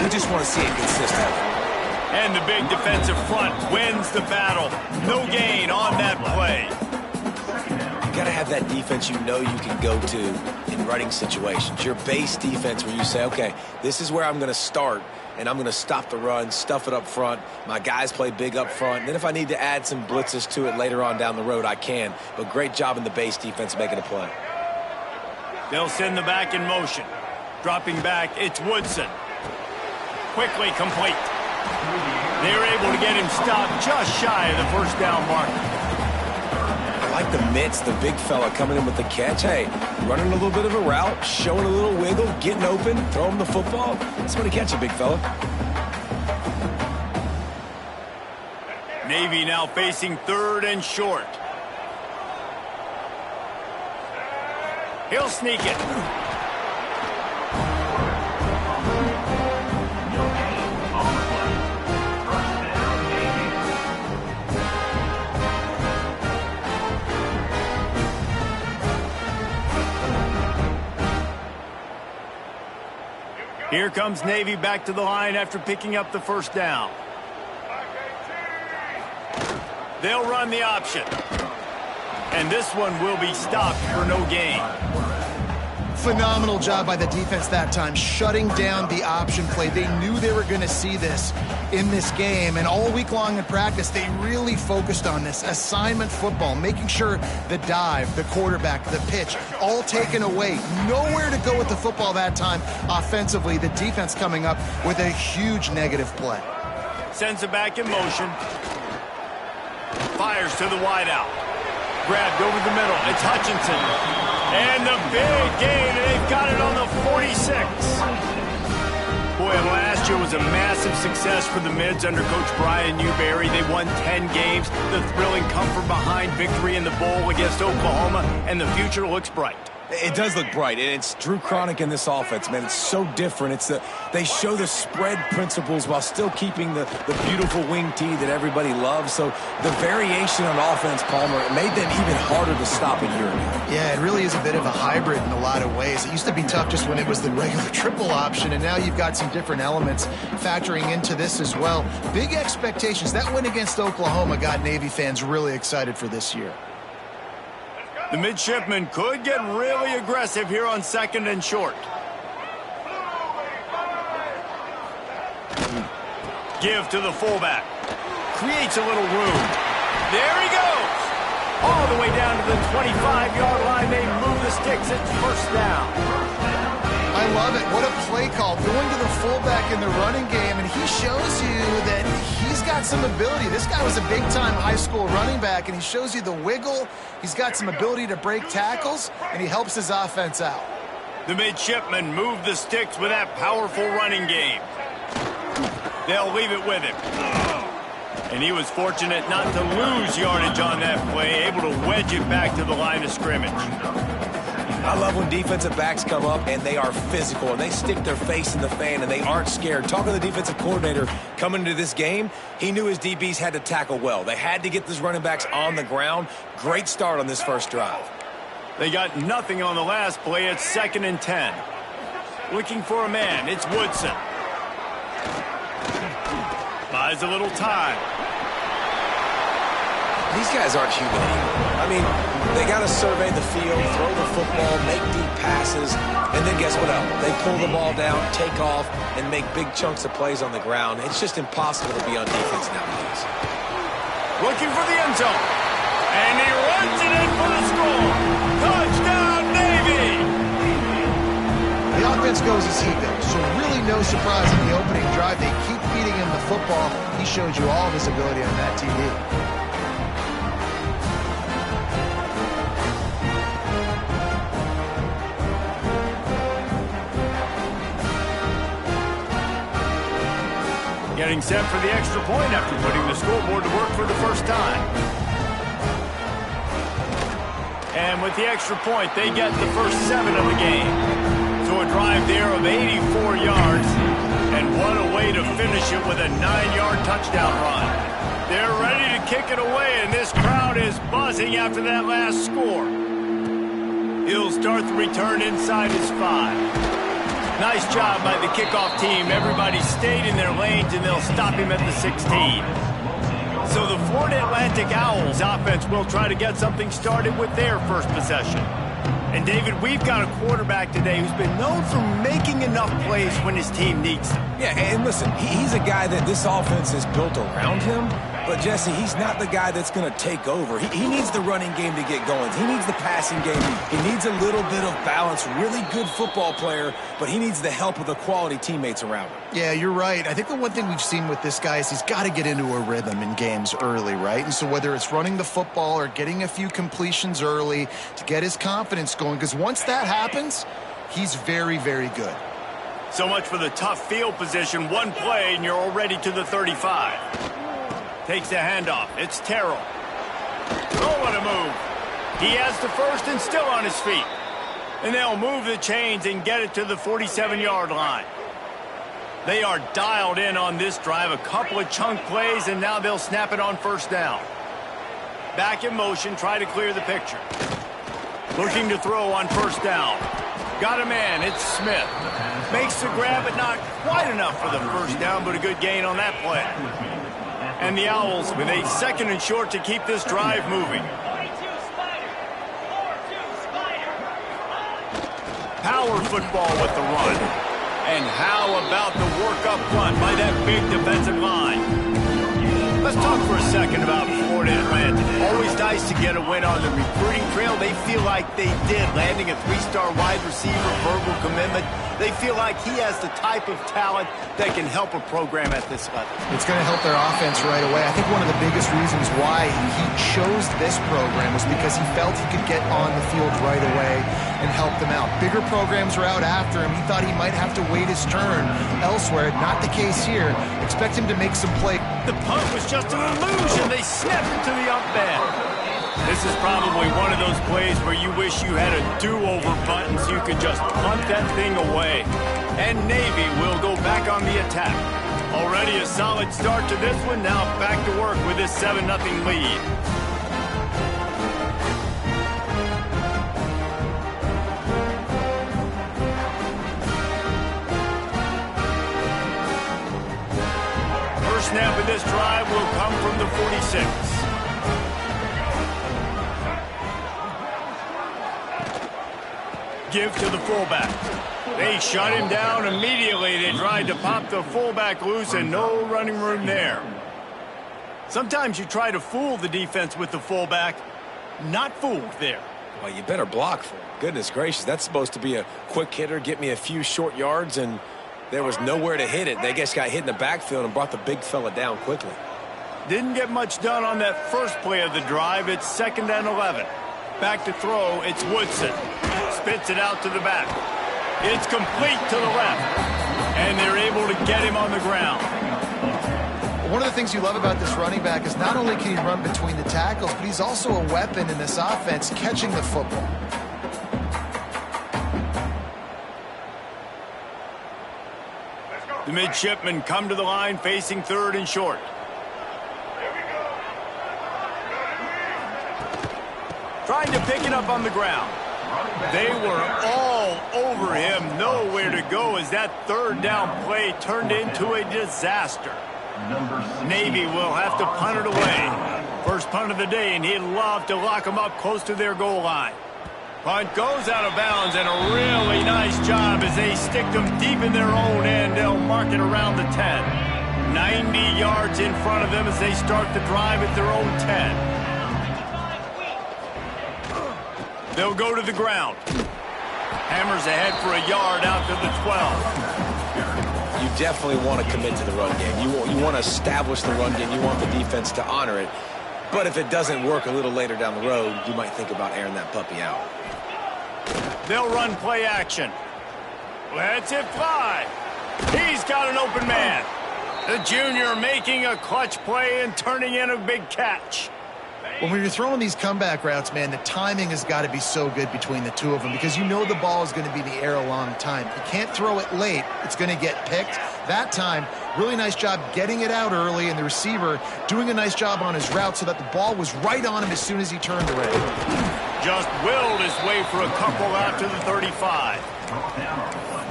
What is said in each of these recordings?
You just want to see it consistent. And the big defensive front wins the battle. No gain on that play. You got to have that defense you know you can go to in running situations. Your base defense where you say, okay, this is where I'm going to start, and I'm going to stop the run, stuff it up front. My guys play big up front. And then if I need to add some blitzes to it later on down the road, I can. But great job in the base defense making a play. They'll send the back in motion. Dropping back, it's Woodson. Quickly complete. They're able to get him stopped just shy of the first down mark. I like the mitts, the big fella coming in with the catch. Hey, running a little bit of a route, showing a little wiggle, getting open, throw him the football. That's when he catch a big fella. Navy now facing 3rd and short. He'll sneak it. Here comes Navy back to the line after picking up the first down. They'll run the option. And this one will be stopped for no gain. Phenomenal job by the defense that time, shutting down the option play. They knew they were going to see this in this game, and all week long in practice, they really focused on this assignment football, making sure the dive, the quarterback, the pitch, all taken away. Nowhere to go with the football that time offensively. The defense coming up with a huge negative play. Sends it back in motion. Fires to the wideout. Grabbed over the middle. It's Hutchinson. And the big gain, and they've got it on the 46. Boy, last year was a massive success for the Mids under Coach Brian Newberry. They won 10 games. The thrilling come-from-behind victory in the bowl against Oklahoma, and the future looks bright. It does look bright, and it's Drew Cronick in this offense, man. It's so different. They show the spread principles while still keeping the beautiful wing tee that everybody loves. So the variation on offense, Palmer, it made them even harder to stop a year ago. Yeah, it really is a bit of a hybrid in a lot of ways. It used to be tough just when it was the regular triple option, and now you've got some different elements factoring into this as well. Big expectations. That win against Oklahoma got Navy fans really excited for this year. The midshipmen could get really aggressive here on 2nd and short. Give to the fullback. Creates a little room. There he goes. All the way down to the 25-yard line. They move the sticks. It's first down. I love it. What a play call. Going to the fullback in the running game, and he shows you that he's got some ability. This guy was a big-time high school running back, and he shows you the wiggle. He's got some ability to break tackles, and he helps his offense out. The midshipmen move the sticks with that powerful running game. They'll leave it with him. And he was fortunate not to lose yardage on that play, able to wedge it back to the line of scrimmage. I love when defensive backs come up and they are physical and they stick their face in the fan and they aren't scared. Talking to the defensive coordinator coming into this game, he knew his DBs had to tackle well. They had to get these running backs on the ground. Great start on this first drive. They got nothing on the last play. It's 2nd and 10. Looking for a man. It's Woodson. Buys a little time. These guys aren't human anymore. I mean, they got to survey the field, throw the football, make deep passes, and then guess what else? They pull the ball down, take off, and make big chunks of plays on the ground. It's just impossible to be on defense nowadays. Looking for the end zone. And he runs it in for the score. Touchdown, Navy! The offense goes as he goes, so really no surprise in the opening drive. They keep feeding him the football. He showed you all of his ability on that TD. Getting set for the extra point after putting the scoreboard to work for the first time. And with the extra point, they get the first 7 of the game. So a drive there of 84 yards. And what a way to finish it with a 9-yard touchdown run. They're ready to kick it away, and this crowd is buzzing after that last score. He'll start the return inside his 5. Nice job by the kickoff team. Everybody stayed in their lanes, and they'll stop him at the 16. So the Florida Atlantic Owls offense will try to get something started with their first possession. And, David, we've got a quarterback today who's been known for making enough plays when his team needs them. Yeah, and listen, he's a guy that this offense is built around him. But, Jesse, he's not the guy that's going to take over. He needs the running game to get going. He needs the passing game. He needs a little bit of balance. Really good football player, but he needs the help of the quality teammates around him. Yeah, you're right. I think the one thing we've seen with this guy is he's got to get into a rhythm in games early, right? And so whether it's running the football or getting a few completions early to get his confidence going, because once that happens, he's very, very good. So much for the tough field position. One play, and you're already to the 35. Takes the handoff. It's Terrell. Oh, what a move. He has the first and still on his feet. And they'll move the chains and get it to the 47-yard line. They are dialed in on this drive. A couple of chunk plays, and now they'll snap it on first down. Back in motion, try to clear the picture. Looking to throw on first down. Got a man. It's Smith. Makes the grab, but not quite enough for the first down, but a good gain on that play. And the Owls with a second and short to keep this drive moving. Power football with the run. And how about the work up front by that big defensive line? Let's talk for a second about Florida Atlantic. Always nice to get a win on the recruiting trail. They feel like they did, landing a 3-star wide receiver, verbal commitment. They feel like he has the type of talent that can help a program at this level. It's going to help their offense right away. I think one of the biggest reasons why he chose this program was because he felt he could get on the field right away and help them out. Bigger programs were out after him. He thought he might have to wait his turn elsewhere. Not the case here. Expect him to make some play. The punt was just an illusion. They snapped it to the up end. This is probably one of those plays where you wish you had a do-over button so you could just punt that thing away. And Navy will go back on the attack. Already a solid start to this one. Now back to work with this 7-0 lead. First snap of this drive will come from the 46. Give to the fullback. They shut him down immediately. They tried to pop the fullback loose and no running room there. Sometimes you try to fool the defense with the fullback. Not fooled there. Well, you better block for him. Goodness gracious, that's supposed to be a quick hitter, get me a few short yards, and there was nowhere to hit it. They just got hit in the backfield and brought the big fella down quickly. Didn't get much done on that first play of the drive. It's 2nd and 11. Back to throw, it's Woodson. Spits it out to the back. It's complete to the left. And they're able to get him on the ground. One of the things you love about this running back is not only can he run between the tackles, but he's also a weapon in this offense catching the football. The midshipmen come to the line facing 3rd and short. Trying to pick it up on the ground. They were all over him. Nowhere to go as that 3rd down play turned into a disaster. Navy will have to punt it away. First punt of the day, and he'd love to lock them up close to their goal line. Punt goes out of bounds, and a really nice job as they stick them deep in their own end. They'll mark it around the 10. 90 yards in front of them as they start the drive at their own 10. They'll go to the ground. Hammers ahead for a yard out to the 12. You definitely want to commit to the run game. You want to establish the run game. You want the defense to honor it. But if it doesn't work a little later down the road, you might think about airing that puppy out. They'll run play action. Lets it fly. He's got an open man. The junior making a clutch play and turning in a big catch. When you're throwing these comeback routes, man, the timing has got to be so good between the two of them because you know the ball is going to be in the air a long time. You can't throw it late. It's going to get picked. That time, really nice job getting it out early, and the receiver doing a nice job on his route so that the ball was right on him as soon as he turned around. Just willed his way for a couple out to the 35.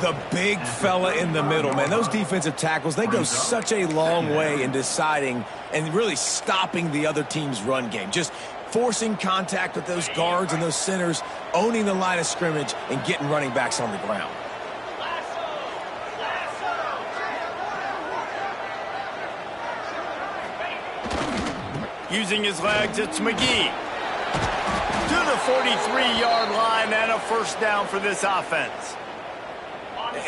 The big fella in the middle, man. Those defensive tackles, they go such a long way in deciding and really stopping the other team's run game. Just forcing contact with those guards and those centers, owning the line of scrimmage, and getting running backs on the ground. Using his legs, it's McGee. To the 43-yard line and a first down for this offense.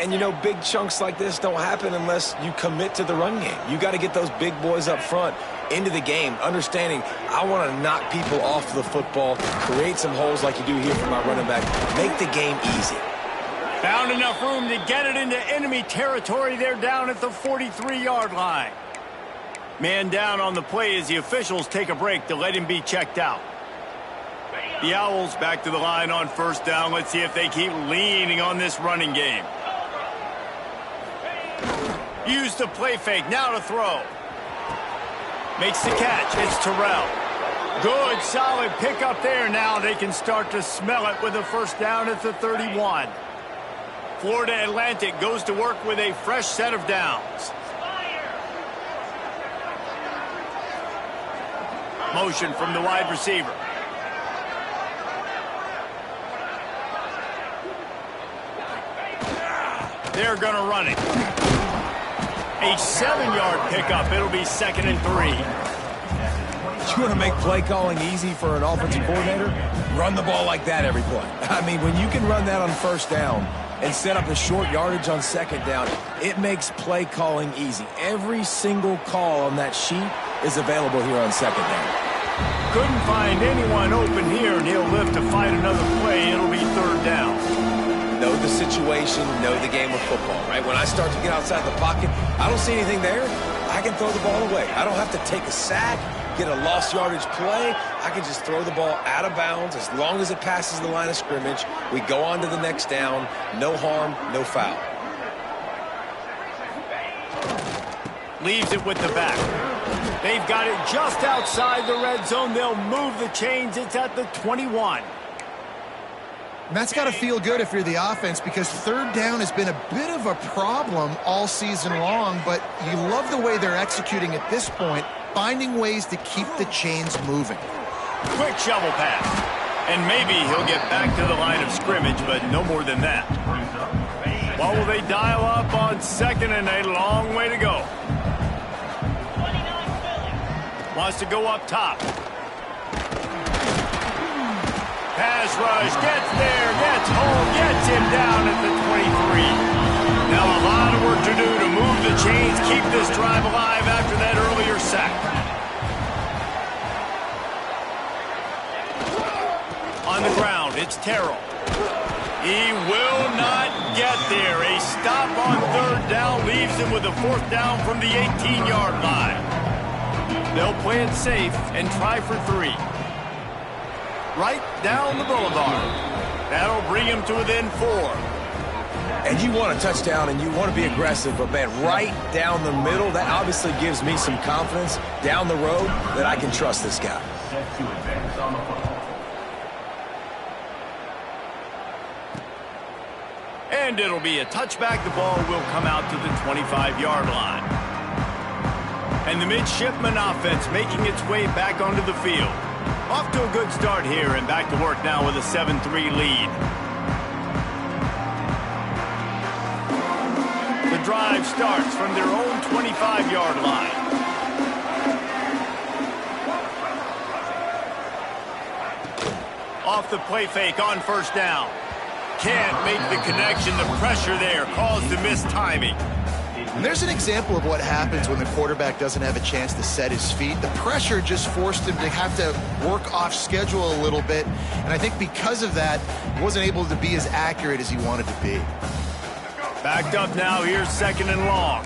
And, you know, big chunks like this don't happen unless you commit to the run game. You got to get those big boys up front into the game, understanding I want to knock people off the football, create some holes like you do here for my running back, make the game easy. Found enough room to get it into enemy territory. They're down at the 43-yard line. Man down on the play as the officials take a break to let him be checked out. The Owls back to the line on first down. Let's see if they keep leaning on this running game. Use the play fake, now to throw. Makes the catch, it's Terrell. Good, solid pickup there. Now they can start to smell it with a first down at the 31. Florida Atlantic goes to work with a fresh set of downs. Motion from the wide receiver. They're going to run it. A 7-yard pickup. It'll be 2nd and 3. You want to make play calling easy for an offensive coordinator? Run the ball like that every play. I mean, when you can run that on first down and set up a short yardage on second down, it makes play calling easy. Every single call on that sheet is available here on second down. Couldn't find anyone open here, and he'll lift to fight another play. It'll be 3rd down. Know the situation, know the game of football, right? When I start to get outside the pocket, I don't see anything there, I can throw the ball away. I don't have to take a sack, get a lost yardage play. I can just throw the ball out of bounds as long as it passes the line of scrimmage. We go on to the next down. No harm, no foul. Leaves it with the back. They've got it just outside the red zone. They'll move the chains. It's at the 21. And that's got to feel good if you're the offense, because 3rd down has been a bit of a problem all season long, but you love the way they're executing at this point, finding ways to keep the chains moving. Quick shovel pass. And maybe he'll get back to the line of scrimmage, but no more than that. What will they dial up on 2nd and a long way to go? Wants to go up top. Pass rush, gets there, gets home, gets him down at the 23. Now a lot of work to do to move the chains, keep this drive alive after that earlier sack. On the ground, it's Terrell. He will not get there. A stop on 3rd down leaves him with a 4th down from the 18-yard line. They'll play it safe and try for 3. Right down the boulevard. That'll bring him to within 4. And you want a touchdown and you want to be aggressive, but man, right down the middle, that obviously gives me some confidence down the road that I can trust this guy. And it'll be a touchback. The ball will come out to the 25-yard line. And the midshipman offense making its way back onto the field. Off to a good start here and back to work now with a 7-3 lead. The drive starts from their own 25-yard line. Off the play fake on first down. Can't make the connection. The pressure there caused the mistiming. And there's an example of what happens when the quarterback doesn't have a chance to set his feet. The pressure just forced him to have to work off schedule a little bit. And I think because of that, he wasn't able to be as accurate as he wanted to be. Backed up now. Here's 2nd and long.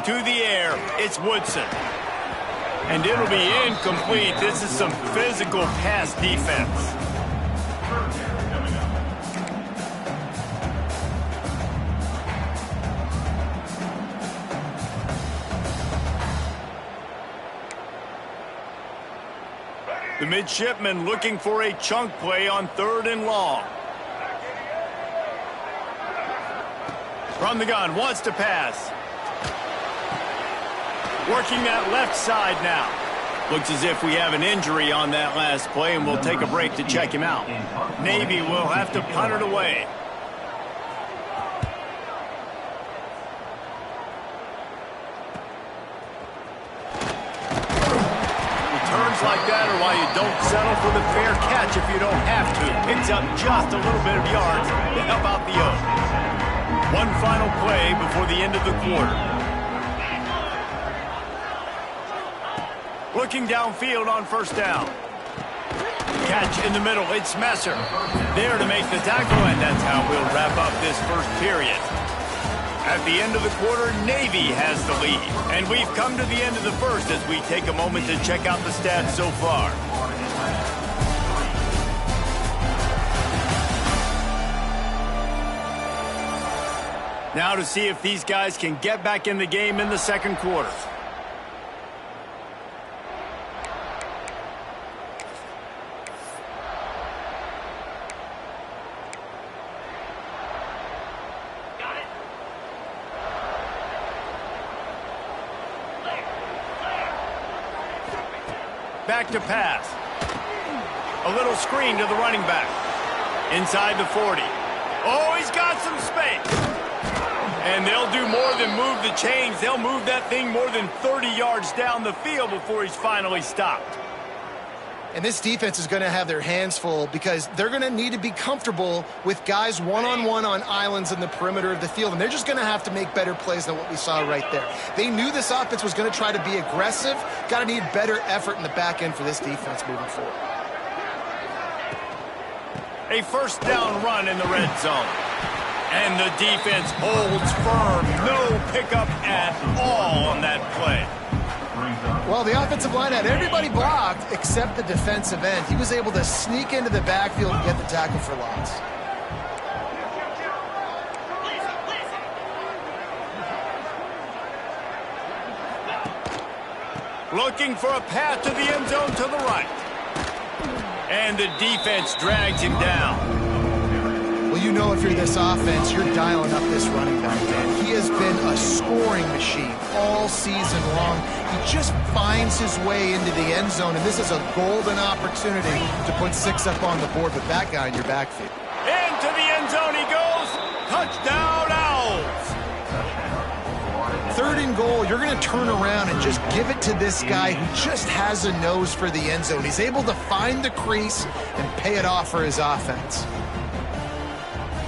To the air. It's Woodson. And it'll be incomplete. This is some physical pass defense. The midshipman looking for a chunk play on 3rd and long. From the gun, wants to pass. Working that left side now. Looks as if we have an injury on that last play, and we'll take a break to check him out. Navy will have to punt it away. Returns like that are why you don't settle for the fair catch if you don't have to. Picks up just a little bit of yards to help out the O. One final play before the end of the quarter. Looking downfield on 1st down. Catch in the middle. It's Messer. There to make the tackle, and that's how we'll wrap up this first period. At the end of the quarter, Navy has the lead. And we've come to the end of the first as we take a moment to check out the stats so far. Now to see if these guys can get back in the game in the second quarter. Back to pass. A little screen to the running back. Inside the 40. Oh, he's got some space. And they'll do more than move the chains. They'll move that thing more than 30 yards down the field before he's finally stopped. And this defense is going to have their hands full because they're going to need to be comfortable with guys one-on-one on islands in the perimeter of the field. And they're just going to have to make better plays than what we saw right there. They knew this offense was going to try to be aggressive. Got to need better effort in the back end for this defense moving forward. A 1st down run in the red zone. And the defense holds firm. No pickup at all on that play. Well, the offensive line had everybody blocked except the defensive end. He was able to sneak into the backfield and get the tackle for loss. Looking for a path to the end zone to the right. And the defense drags him down. Well, you know if you're this offense, you're dialing up this running back, man. He has been a scoring machine all season long. He just finds his way into the end zone, and this is a golden opportunity to put 6 up on the board with that guy in your backfield. Into the end zone he goes. Touchdown, Owls. 3rd and goal, you're going to turn around and just give it to this guy who just has a nose for the end zone. He's able to find the crease and pay it off for his offense.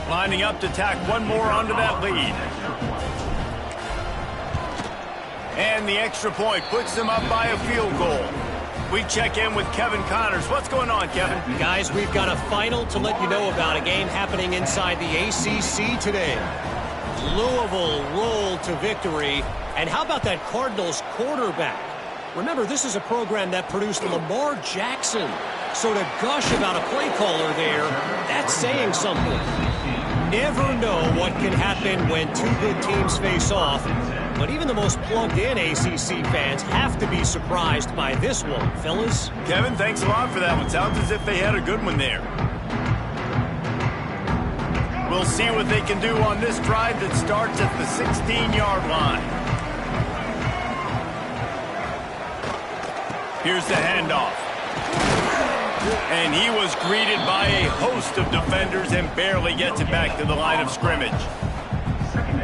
Lining up to tack one more onto that lead. And the extra point puts them up by a field goal. We check in with Kevin Connors. What's going on, Kevin? Guys, we've got a final to let you know about, a game happening inside the ACC today. Louisville rolled to victory. And how about that Cardinals quarterback? Remember, this is a program that produced Lamar Jackson. So to gush about a play caller there, that's saying something. Never know what can happen when two good teams face off. But even the most plugged-in ACC fans have to be surprised by this one, fellas. Kevin, thanks a lot for that one. Sounds as if they had a good one there. We'll see what they can do on this drive that starts at the 16-yard line. Here's the handoff. And he was greeted by a host of defenders and barely gets it back to the line of scrimmage.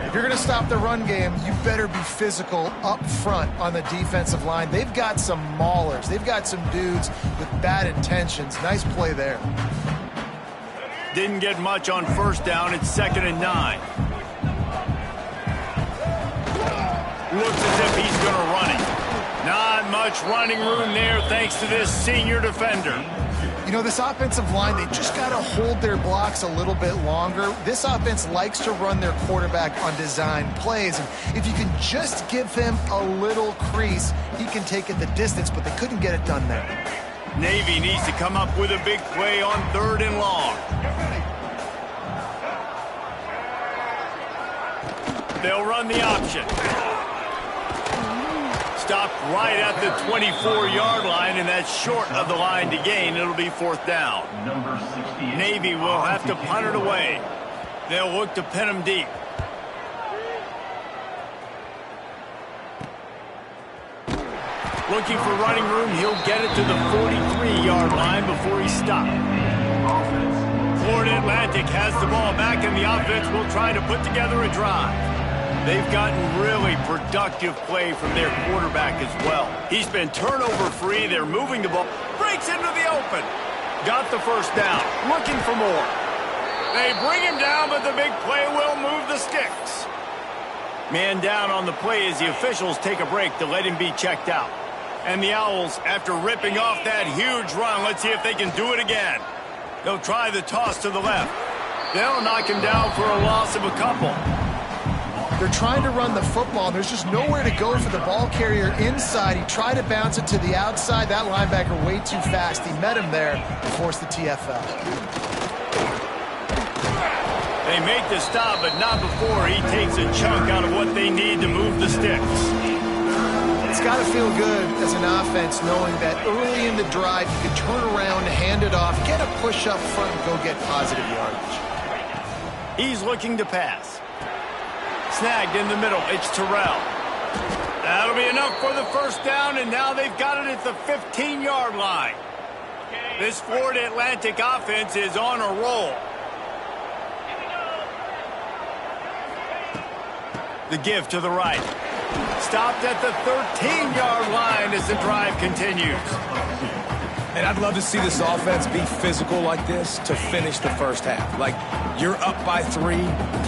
If you're going to stop the run game, you better be physical up front on the defensive line. They've got some maulers. They've got some dudes with bad intentions. Nice play there. Didn't get much on 1st down. It's 2nd and 9. Looks as if he's going to run it. Not much running room there thanks to this senior defender. You know, this offensive line, they just got to hold their blocks a little bit longer. This offense likes to run their quarterback on design plays. And if you can just give him a little crease, he can take it the distance, but they couldn't get it done there. Navy needs to come up with a big play on 3rd and long. They'll run the option. stopped right at the 24-yard line, and that's short of the line to gain. It'll be fourth down. Navy will have to punt it away. They'll look to pin him deep. Looking for running room, he'll get it to the 43-yard line before he's stopped. Florida Atlantic has the ball back, and the offense will try to put together a drive. They've gotten really productive play from their quarterback as well. He's been turnover-free. They're moving the ball. Breaks into the open. Got the first down. Looking for more. They bring him down, but the big play will move the sticks. Man down on the play as the officials take a break to let him be checked out. And the Owls, after ripping off that huge run, let's see if they can do it again. They'll try the toss to the left. They'll knock him down for a loss of a couple. They're trying to run the football. There's just nowhere to go for the ball carrier inside. He tried to bounce it to the outside. That linebacker way too fast. He met him there and forced the TFL. They make the stop, but not before he takes a chunk out of what they need to move the sticks. It's got to feel good as an offense knowing that early in the drive you can turn around, hand it off, get a push up front, and go get positive yardage. He's looking to pass. Snagged in the middle. It's Terrell. That'll be enough for the first down, and now they've got it at the 15-yard line. This Florida Atlantic offense is on a roll. The give to the right. Stopped at the 13-yard line as the drive continues. And I'd love to see this offense be physical like this to finish the first half. Like, you're up by 3,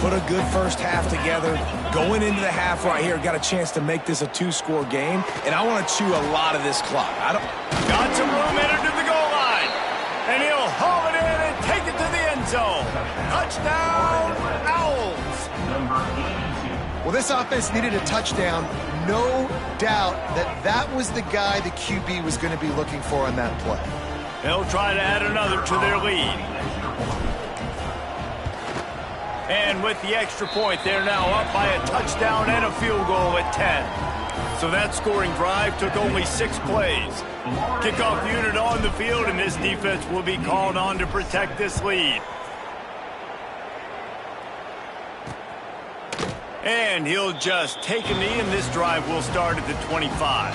put a good first half together. Going into the half right here, got a chance to make this a 2-score game, and I want to chew a lot of this clock. Got some room entered to the goal line, and he'll haul it in and take it to the end zone. Touchdown, Owls. Well, this offense needed a touchdown. No doubt that was the guy the QB was going to be looking for on that play. They'll try to add another to their lead. And with the extra point, they're now up by a touchdown and a field goal at 10. So that scoring drive took only 6 plays. Kickoff unit on the field, and this defense will be called on to protect this lead. And he'll just take a knee, and this drive will start at the 25.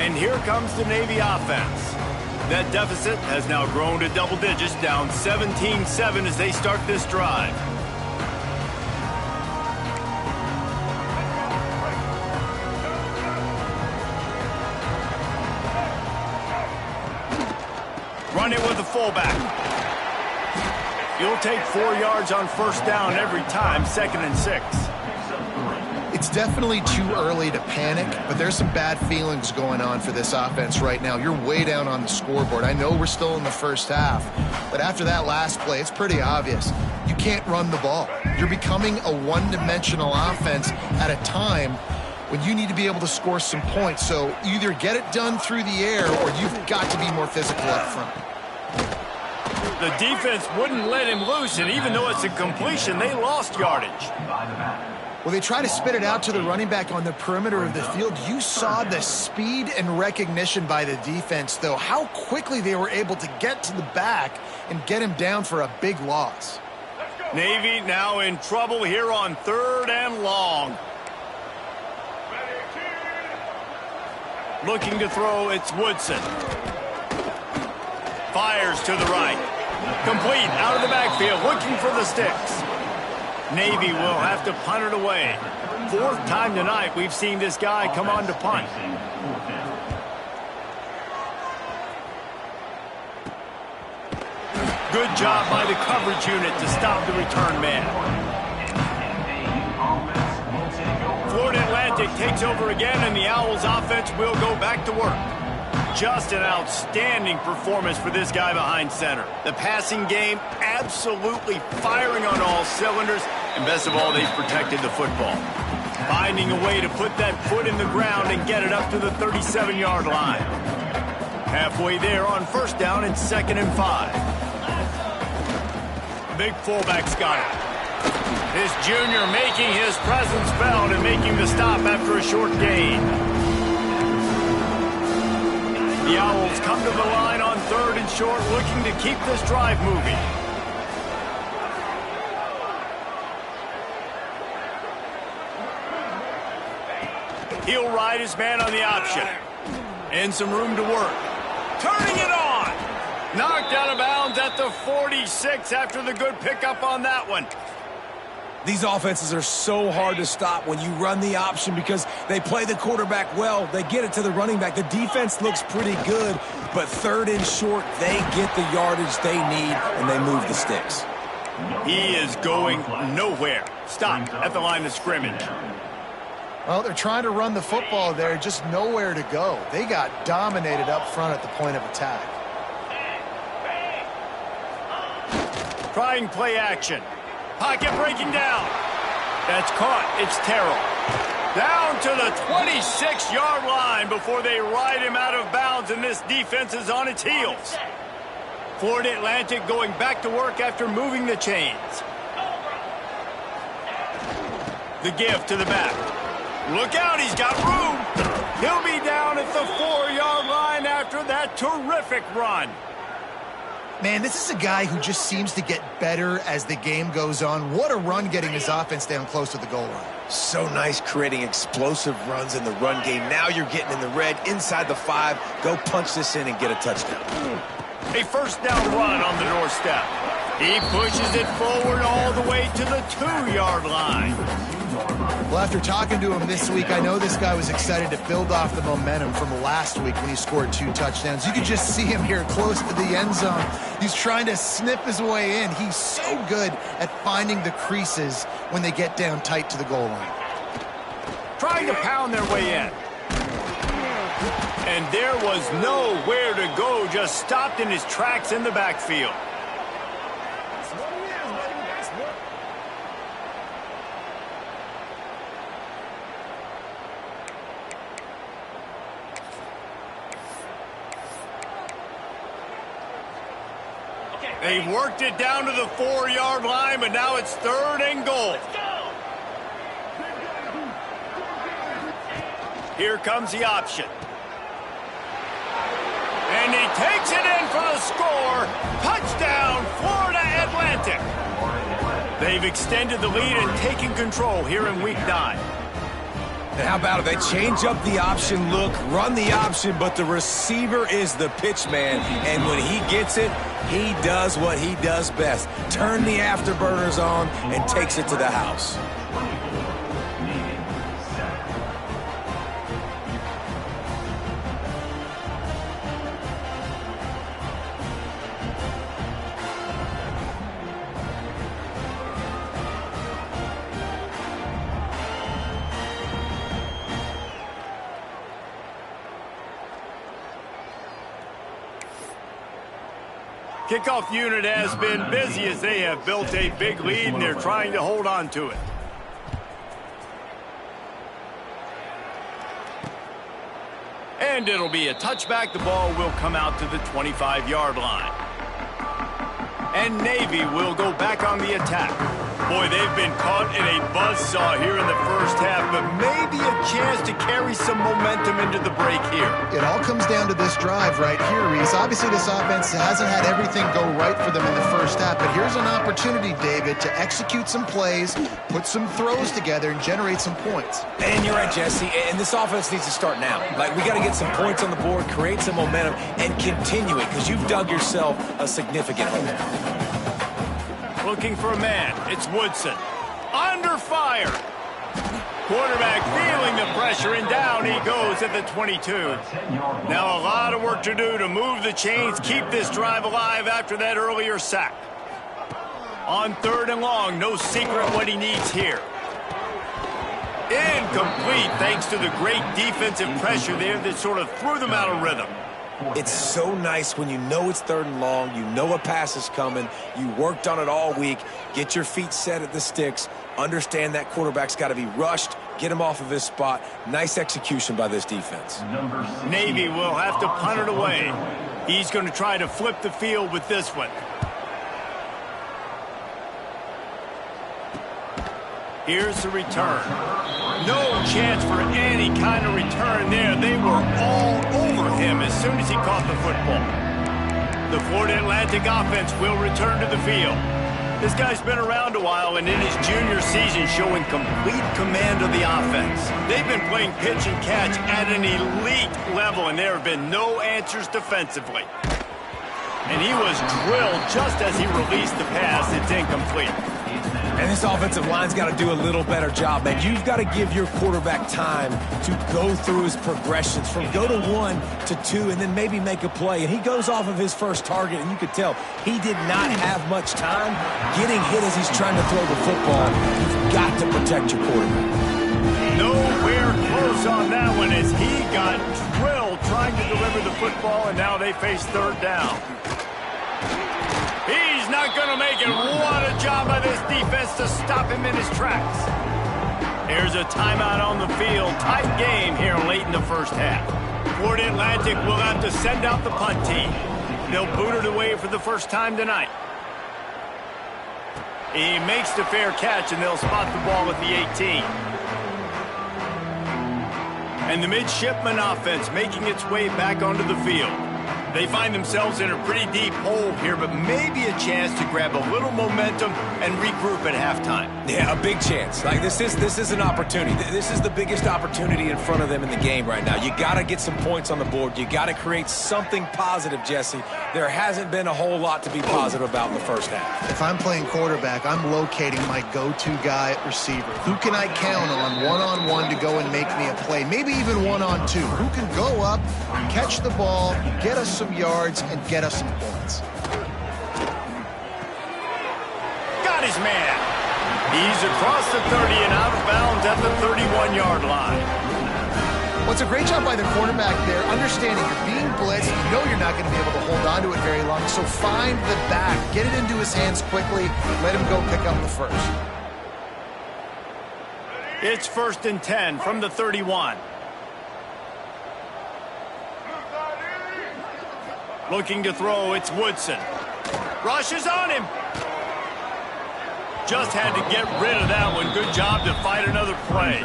And here comes the Navy offense. That deficit has now grown to double digits, down 17-7 as they start this drive. Run it with the fullback. You'll take 4 yards on first down every time, 2nd and 6. It's definitely too early to panic, but there's some bad feelings going on for this offense right now. You're way down on the scoreboard. I know we're still in the first half, but after that last play, it's pretty obvious. You can't run the ball. You're becoming a one-dimensional offense at a time when you need to be able to score some points. So either get it done through the air or you've got to be more physical up front. The defense wouldn't let him loose, and even though it's a completion, they lost yardage. Well, they try to spit it out to the running back on the perimeter of the field. You saw the speed and recognition by the defense, though, how quickly they were able to get to the back and get him down for a big loss. Navy now in trouble here on 3rd and long. Looking to throw, it's Woodson. Fires to the right. Complete out of the backfield, looking for the sticks. Navy will have to punt it away. 4th time tonight we've seen this guy come on to punt. Good job by the coverage unit to stop the return man. Florida Atlantic takes over again, and the Owls offense will go back to work. Just an outstanding performance for this guy behind center. The passing game absolutely firing on all cylinders, and best of all, they've protected the football. Finding a way to put that foot in the ground and get it up to the 37-yard line. Halfway there on first down and 2nd and 5. Big fullback's got it. This junior making his presence felt and making the stop after a short gain. The Owls come to the line on 3rd and short, looking to keep this drive moving. He'll ride his man on the option. And some room to work. Turning it on! Knocked out of bounds at the 46 after the good pickup on that one. These offenses are so hard to stop when you run the option because they play the quarterback well. They get it to the running back. The defense looks pretty good, but 3rd and short, they get the yardage they need, and they move the sticks. He is going nowhere. Stopped at the line of scrimmage. Well, they're trying to run the football there, just nowhere to go. They got dominated up front at the point of attack. Trying play action. Pocket breaking down. That's caught. It's Terrell. Down to the 26-yard line before they ride him out of bounds, and this defense is on its heels. Florida Atlantic going back to work after moving the chains. The give to the back. Look out, he's got room. He'll be down at the 4-yard line after that terrific run. Man, this is a guy who just seems to get better as the game goes on. What a run getting his offense down close to the goal line. So nice creating explosive runs in the run game. Now you're getting in the red, inside the 5. Go punch this in and get a touchdown. A first down run on the doorstep. He pushes it forward all the way to the 2-yard line. Well, after talking to him this week, I know this guy was excited to build off the momentum from last week when he scored 2 touchdowns. You could just see him here close to the end zone. He's trying to snip his way in. He's so good at finding the creases when they get down tight to the goal line. Trying to pound their way in. And there was nowhere to go, just stopped in his tracks in the backfield. They've worked it down to the 4-yard line, but now it's 3rd and goal. Here comes the option. And he takes it in for the score. Touchdown, Florida Atlantic. They've extended the lead and taken control here in Week 9. And how about it? They change up the option look, run the option, but the receiver is the pitch man. And when he gets it, he does what he does best. Turn the afterburners on and takes it to the house. Kickoff unit has been busy as they have built a big lead, and they're trying to hold on to it. And it'll be a touchback. The ball will come out to the 25-yard line. And Navy will go back on the attack. Boy, they've been caught in a buzzsaw here in the first half, but maybe a chance to carry some momentum into the break here. It all comes down to this drive right here, Reese. Obviously, this offense hasn't had everything go right for them in the first half, but here's an opportunity, David, to execute some plays, put some throws together, and generate some points. And you're right, Jesse, and this offense needs to start now. Like, we got to get some points on the board, create some momentum, and continue it, because you've dug yourself a significant hole. Looking for a man. It's Woodson. Under fire. Quarterback feeling the pressure, and down he goes at the 22. Now a lot of work to do to move the chains, keep this drive alive after that earlier sack. On 3rd and long, no secret what he needs here. Incomplete thanks to the great defensive pressure there that sort of threw them out of rhythm. It's so nice when you know it's 3rd and long, you know a pass is coming, you worked on it all week, get your feet set at the sticks, understand that quarterback's got to be rushed, get him off of his spot. Nice execution by this defense. Navy will have to punt it away. He's going to try to flip the field with this one. Here's the return. No chance for any kind of return there. They were all over him as soon as he caught the football. The Florida Atlantic offense will return to the field. This guy's been around a while and in his junior season showing complete command of the offense. They've been playing pitch and catch at an elite level, and there have been no answers defensively. And he was drilled just as he released the pass. It's incomplete. And this offensive line's got to do a little better job, man. You've got to give your quarterback time to go through his progressions from go to 1 to 2 and then maybe make a play. And he goes off of his first target, and you could tell he did not have much time getting hit as he's trying to throw the football. You've got to protect your quarterback. Nowhere close on that one as he got drilled trying to deliver the football, and now they face third down. He's not going to make it. What a job by this defense to stop him in his tracks. Here's a timeout on the field. Tight game here late in the first half. Florida Atlantic will have to send out the punt team. They'll boot it away for the first time tonight. He makes the fair catch, and they'll spot the ball at the 18. And the midshipman offense making its way back onto the field. They find themselves in a pretty deep hole here, but maybe a chance to grab a little momentum and regroup at halftime. Yeah, a big chance. Like this is an opportunity. This is the biggest opportunity in front of them in the game right now. You got to get some points on the board. You got to create something positive, Jesse. There hasn't been a whole lot to be positive about in the first half. If I'm playing quarterback, I'm locating my go-to guy at receiver. Who can I count on one-on-one to go and make me a play? Maybe even one-on-two. Who can go up, catch the ball, get us some yards, and get us some points? Got his man. He's across the 30 and out of bounds at the 31-yard line. Well, it's a great job by the quarterback there, understanding you're being blitzed, you know you're not going to be able to hold on to it very long, so find the back, get it into his hands quickly, let him go pick up the first. It's 1st and 10 from the 31. Looking to throw, it's Woodson. Rushes on him. Just had to get rid of that one. Good job to fight another play.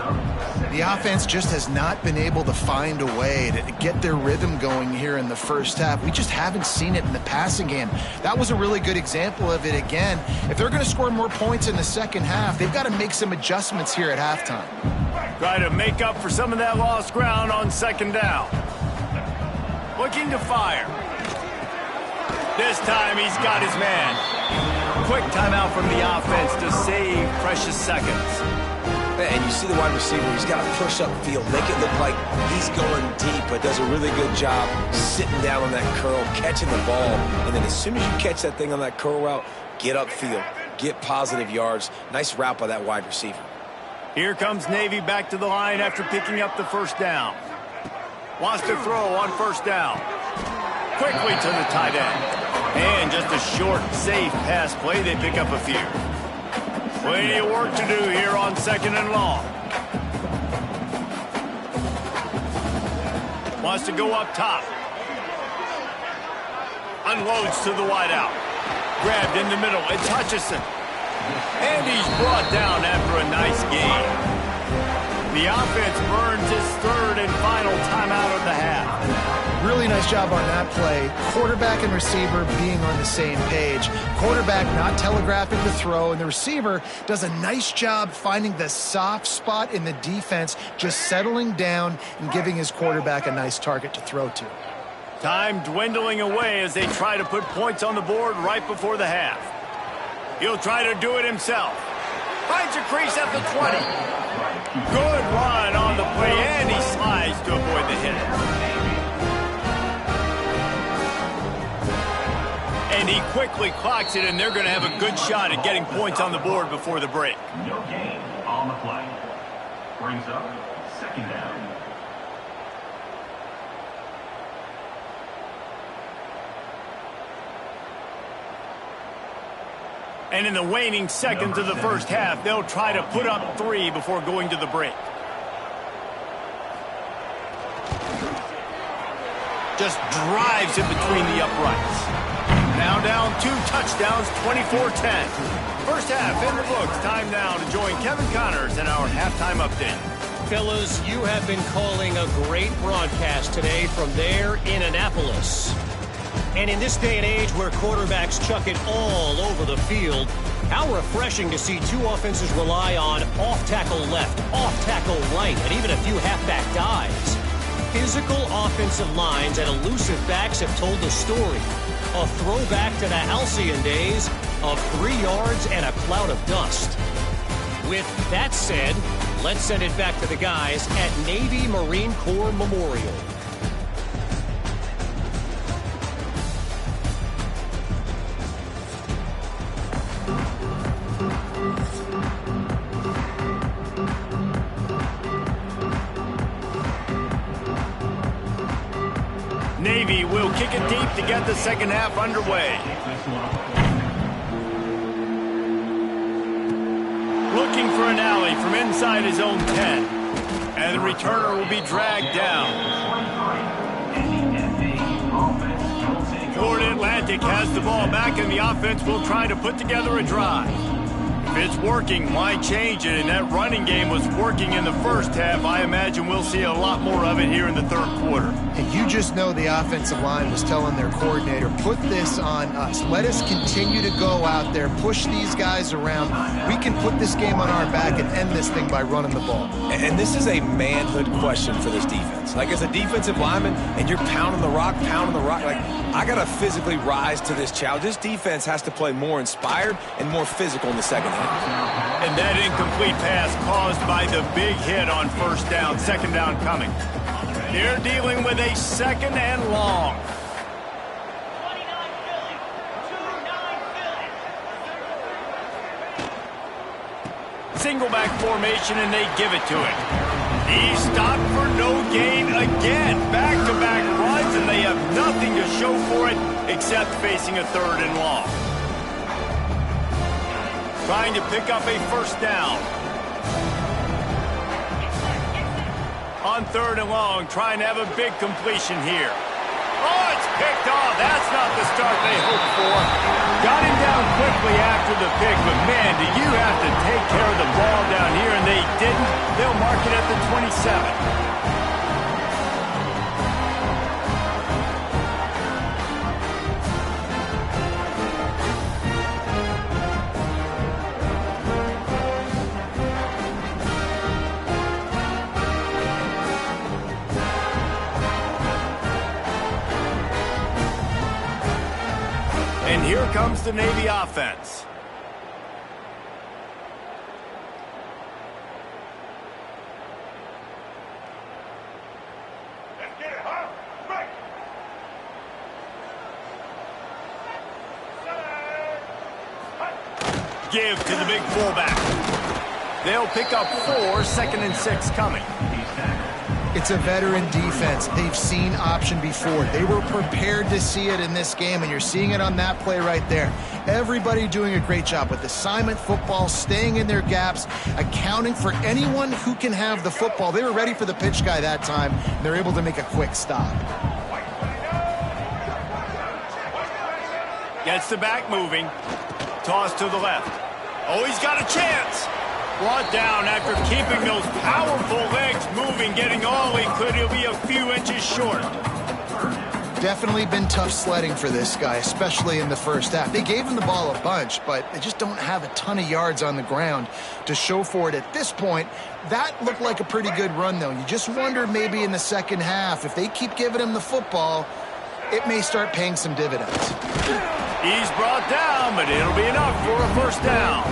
The offense just has not been able to find a way to get their rhythm going here in the first half. We just haven't seen it in the passing game. That was a really good example of it again. If they're going to score more points in the second half, they've got to make some adjustments here at halftime. Try to make up for some of that lost ground on second down. Looking to fire. This time he's got his man. Quick timeout from the offense to save precious seconds. And you see the wide receiver, he's got to push up field, make it look like he's going deep, but does a really good job sitting down on that curl, catching the ball. And then as soon as you catch that thing on that curl route, get upfield, get positive yards. Nice route by that wide receiver. Here comes Navy back to the line after picking up the first down. Wants to throw on first down. Quickly to the tight end. And just a short, safe pass play. They pick up a few. Plenty of work to do here on 2nd and long. Wants to go up top. Unloads to the wideout. Grabbed in the middle. It's Hutchison. And he's brought down after a nice game. The offense burns its 3rd and final timeout of the half. Really nice job on that play. Quarterback and receiver being on the same page. Quarterback not telegraphing the throw, and the receiver does a nice job finding the soft spot in the defense, just settling down and giving his quarterback a nice target to throw to. Time dwindling away as they try to put points on the board right before the half. He'll try to do it himself. Finds a crease at the 20. Good run on the play, and he slides to avoid the hit. And he quickly clocks it, and they're going to have a good shot at getting points on the board before the break. No gain on the play. Brings up 2nd down. And in the waning seconds of the first half, they'll try to put up 3 before going to the break. Just drives it between the uprights. Now down 2 touchdowns, 24-10. First half in the books. Time now to join Kevin Connors in our halftime update. Fellas, you have been calling a great broadcast today from there in Annapolis. And in this day and age where quarterbacks chuck it all over the field, how refreshing to see two offenses rely on off-tackle left, off-tackle right, and even a few halfback dives. Physical offensive lines and elusive backs have told the story. A throwback to the halcyon days of 3 yards and a cloud of dust. With that said, let's send it back to the guys at Navy Marine Corps Memorial. Navy will kick it deep to get the second half underway. Looking for an alley from inside his own 10. And the returner will be dragged down. Florida Atlantic has the ball back, and the offense will try to put together a drive. If it's working, why change it? And that running game was working in the first half. I imagine we'll see a lot more of it here in the third quarter. And you just know the offensive line was telling their coordinator, put this on us. Let us continue to go out there, push these guys around. We can put this game on our back and end this thing by running the ball. And this is a manhood question for this defense. Like, as a defensive lineman, and you're pounding the rock, like, I got to physically rise to this challenge. This defense has to play more inspired and more physical in the second half. And that incomplete pass caused by the big hit on first down, second down coming. They're dealing with a second and long. Single back formation, and they give it to him. He stopped for no gain again. Back-to-back runs, and they have nothing to show for it except facing a third and long. Trying to pick up a first down. On third and long, trying to have a big completion here. Oh, it's picked off. That's not the start they hoped for. Got him down quickly after the pick, but man, do you have to take care of the ball down here, and they didn't. They'll mark it at the 27. And here comes the Navy offense. Let's get it, huh? Right. Give to the big fullback. They'll pick up 4, second and 6 coming. It's a veteran defense. They've seen option before. They were prepared to see it in this game, and you're seeing it on that play right there. Everybody doing a great job with assignment football, staying in their gaps, accounting for anyone who can have the football. They were ready for the pitch guy that time, and they're able to make a quick stop. Gets the back moving. Toss to the left. Oh, he's got a chance. Brought down after keeping those powerful legs moving, getting all he could. He'll be a few inches short. Definitely been tough sledding for this guy, especially in the first half. They gave him the ball a bunch, but they just don't have a ton of yards on the ground to show for it at this point. That looked like a pretty good run, though. You just wonder maybe in the second half, if they keep giving him the football, it may start paying some dividends. He's brought down, but it'll be enough for a first down.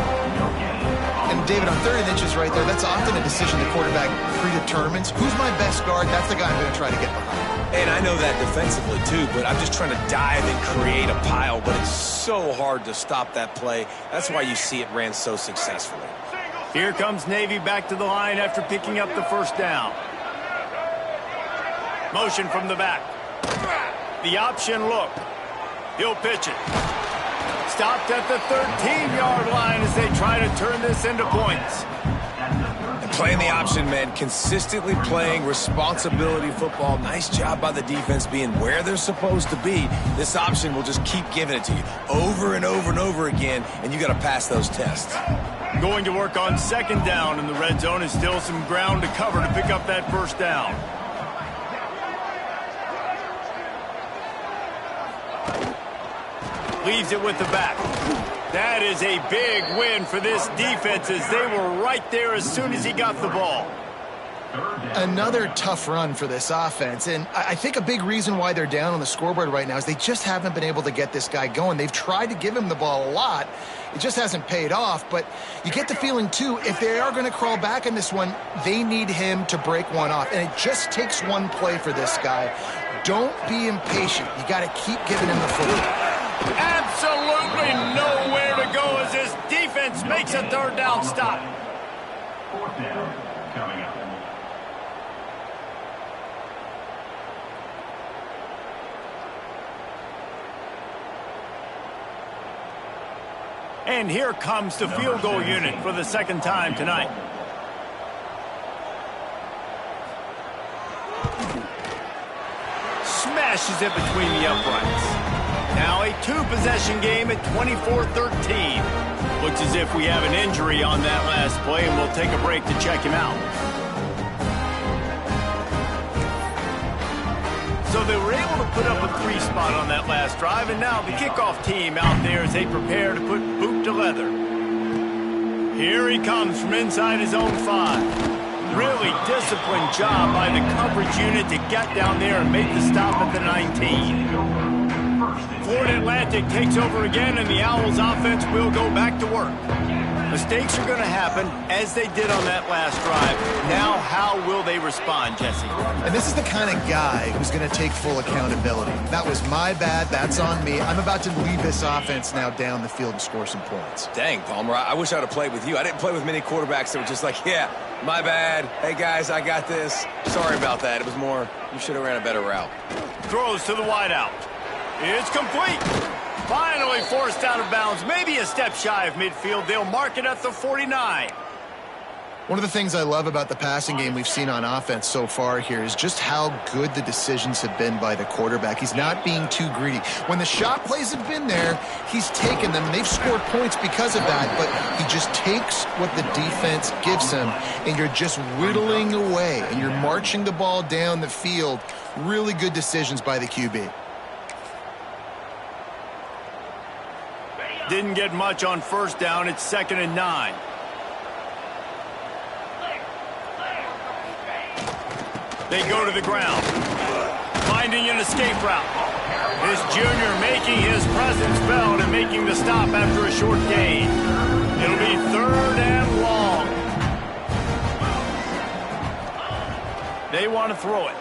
And David, on 3rd inches right there, that's often a decision the quarterback predetermines. Who's my best guard? That's the guy I'm going to try to get behind. And I know that defensively, too, but I'm just trying to dive and create a pile, but it's so hard to stop that play. That's why you see it ran so successfully. Here comes Navy back to the line after picking up the first down. Motion from the back. The option look. He'll pitch it. Stopped at the 13-yard line as they try to turn this into points. Playing the option, man. Consistently playing responsibility football. Nice job by the defense being where they're supposed to be. This option will just keep giving it to you over and over and over again, and you got to pass those tests. Going to work on second down in the red zone is still some ground to cover to pick up that first down. Leaves it with the back. That is a big win for this defense as they were right there as soon as he got the ball. Another tough run for this offense, and I think a big reason why they're down on the scoreboard right now is they just haven't been able to get this guy going. They've tried to give him the ball a lot. It just hasn't paid off, but you get the feeling, too, if they are going to crawl back in this one, they need him to break one off, and it just takes one play for this guy. Don't be impatient. You got to keep giving him the football. Absolutely nowhere to go as this defense makes a third down stop. Fourth down coming up. And here comes the field goal unit for the second time tonight. Smashes it between the uprights. Now a two-possession game at 24-13. Looks as if we have an injury on that last play, and we'll take a break to check him out. So they were able to put up a 3 spot on that last drive, and now the kickoff team out there as they prepare to put boot to leather. Here he comes from inside his own 5. Really disciplined job by the coverage unit to get down there and make the stop at the 19. Florida Atlantic takes over again, and the Owls offense will go back to work. Mistakes are going to happen as they did on that last drive. Now, how will they respond, Jesse? And this is the kind of guy who's going to take full accountability. That was my bad. That's on me. I'm about to lead this offense now down the field and score some points. Dang, Palmer, I wish I'd have played with you. I didn't play with many quarterbacks that were just like, yeah, my bad. Hey, guys, I got this. Sorry about that. It was more, you should have ran a better route. Throws to the wideout. It's complete. Finally forced out of bounds. Maybe a step shy of midfield. They'll mark it at the 49. One of the things I love about the passing game we've seen on offense so far here is just how good the decisions have been by the quarterback. He's not being too greedy. When the shot plays have been there, he's taken them, and they've scored points because of that, but he just takes what the defense gives him, and you're just whittling away, and you're marching the ball down the field. Really good decisions by the QB. Didn't get much on first down. It's 2nd and 9. They go to the ground, finding an escape route. This junior making his presence felt and making the stop after a short gain. It'll be 3rd and long. They want to throw it.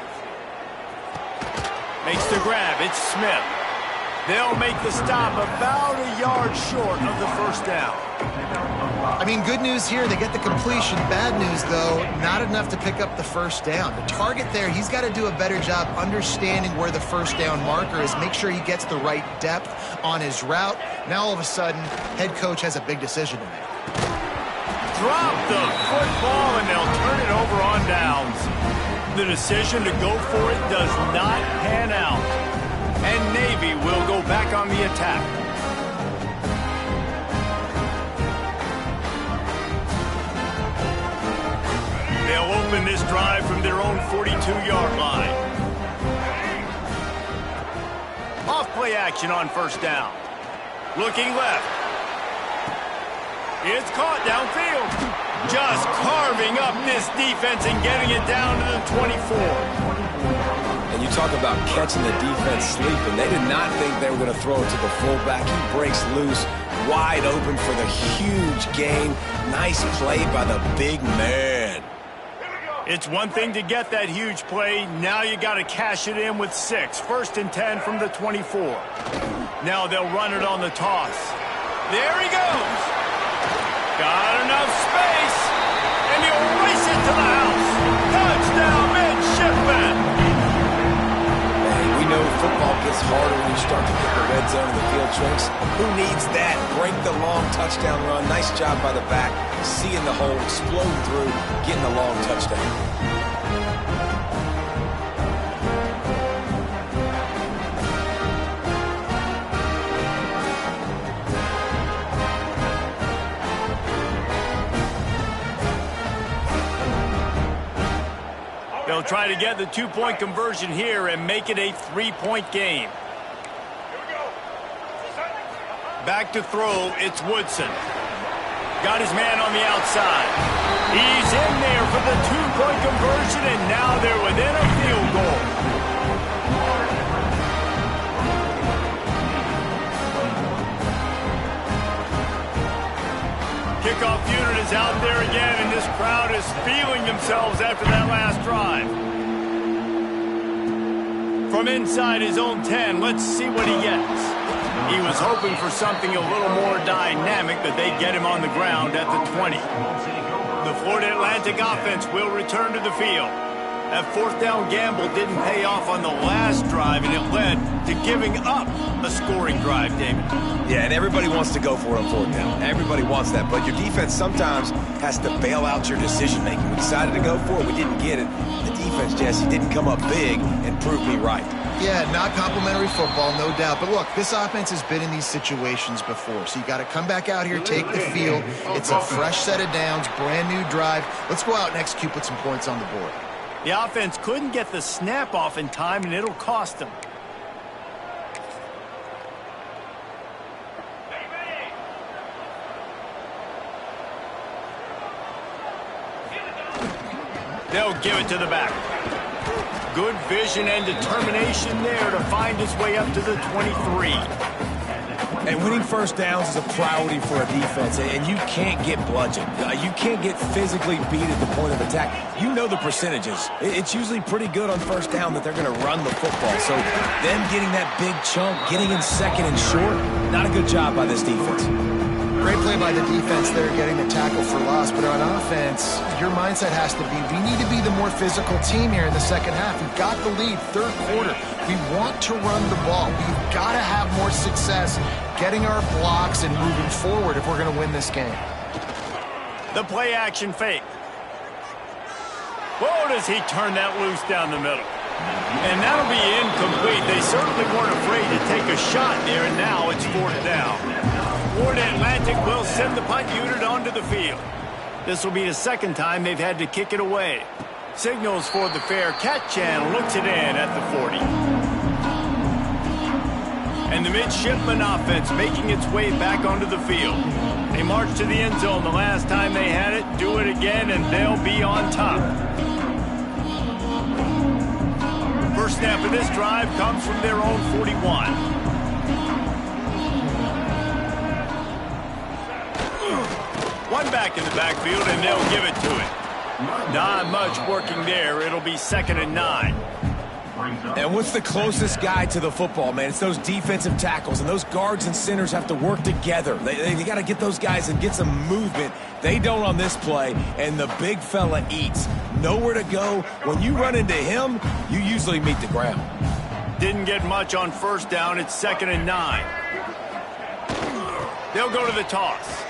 Makes the grab. It's Smith. They'll make the stop about a yard short of the first down. I mean, good news here, they get the completion. Bad news, though, not enough to pick up the first down. The target there, he's got to do a better job understanding where the first down marker is, make sure he gets the right depth on his route. Now, all of a sudden, head coach has a big decision to make. Drop the football, and they'll turn it over on downs. The decision to go for it does not pan out. And Navy will go back on the attack. They'll open this drive from their own 42-yard line. Off play action on first down. Looking left. It's caught downfield. Just carving up this defense and getting it down to the 24. And you talk about catching the defense sleeping. They did not think they were going to throw it to the fullback. He breaks loose, wide open for the huge gain. Nice play by the big man. It's one thing to get that huge play. Now you got to cash it in with 6. 1st and 10 from the 24. Now they'll run it on the toss. There he goes. Got enough space. And he'll race it to the house. Touchdown, midshipman. We know football gets harder when you start to get the red zone and the field shrinks. Who needs that? Break the long touchdown run. Nice job by the back. Seeing the hole, exploding through, getting a long touchdown. They'll try to get the two-point conversion here and make it a three-point game. Back to throw, it's Woodson. Got his man on the outside. He's in there for the two-point conversion, and now they're within a field goal. Kickoff unit is out there again, and this crowd is feeling themselves after that last drive. From inside his own 10, let's see what he gets. He was hoping for something a little more dynamic, but they get him on the ground at the 20. The Florida Atlantic offense will return to the field. That fourth down gamble didn't pay off on the last drive, and it led to giving up a scoring drive, David. Yeah, and everybody wants to go for it on fourth down. Everybody wants that, but your defense sometimes has to bail out your decision-making. We decided to go for it. We didn't get it. The defense, Jesse, didn't come up big and prove me right. Yeah, not complimentary football, no doubt. But look, this offense has been in these situations before. So you got to come back out here, take the field. It's a fresh set of downs, brand new drive. Let's go out and execute, put some points on the board. The offense couldn't get the snap off in time, and it'll cost them. They'll give it to the back. Good vision and determination there to find his way up to the 23. And winning first downs is a priority for a defense, and you can't get bludgeoned. You can't get physically beat at the point of attack. You know the percentages. It's usually pretty good on first down that they're going to run the football. So them getting that big chunk, getting in second and short, not a good job by this defense. Great play by the defense there, getting the tackle for loss. But on offense, your mindset has to be, we need to be the more physical team here in the second half. We've got the lead, third quarter. We want to run the ball. We've got to have more success getting our blocks and moving forward if we're going to win this game. The play action fake. Whoa, does he turn that loose down the middle. And that'll be incomplete. They certainly weren't afraid to take a shot there, and now it's fourth down. Florida Atlantic will send the punt unit onto the field. This will be the second time they've had to kick it away. Signals for the fair catch and looks it in at the 40. And the midshipman offense making its way back onto the field. They marched to the end zone the last time they had it, do it again, and they'll be on top. First snap of this drive comes from their own 41. One back in the backfield, and they'll give it to it. Not much working there. It'll be 2nd and 9. And what's the closest guy to the football, man? It's those defensive tackles, and those guards and centers have to work together. They got to get those guys and get some movement. They don't on this play, and the big fella eats. Nowhere to go. When you run into him, you usually meet the ground. Didn't get much on first down. It's 2nd and 9. They'll go to the toss.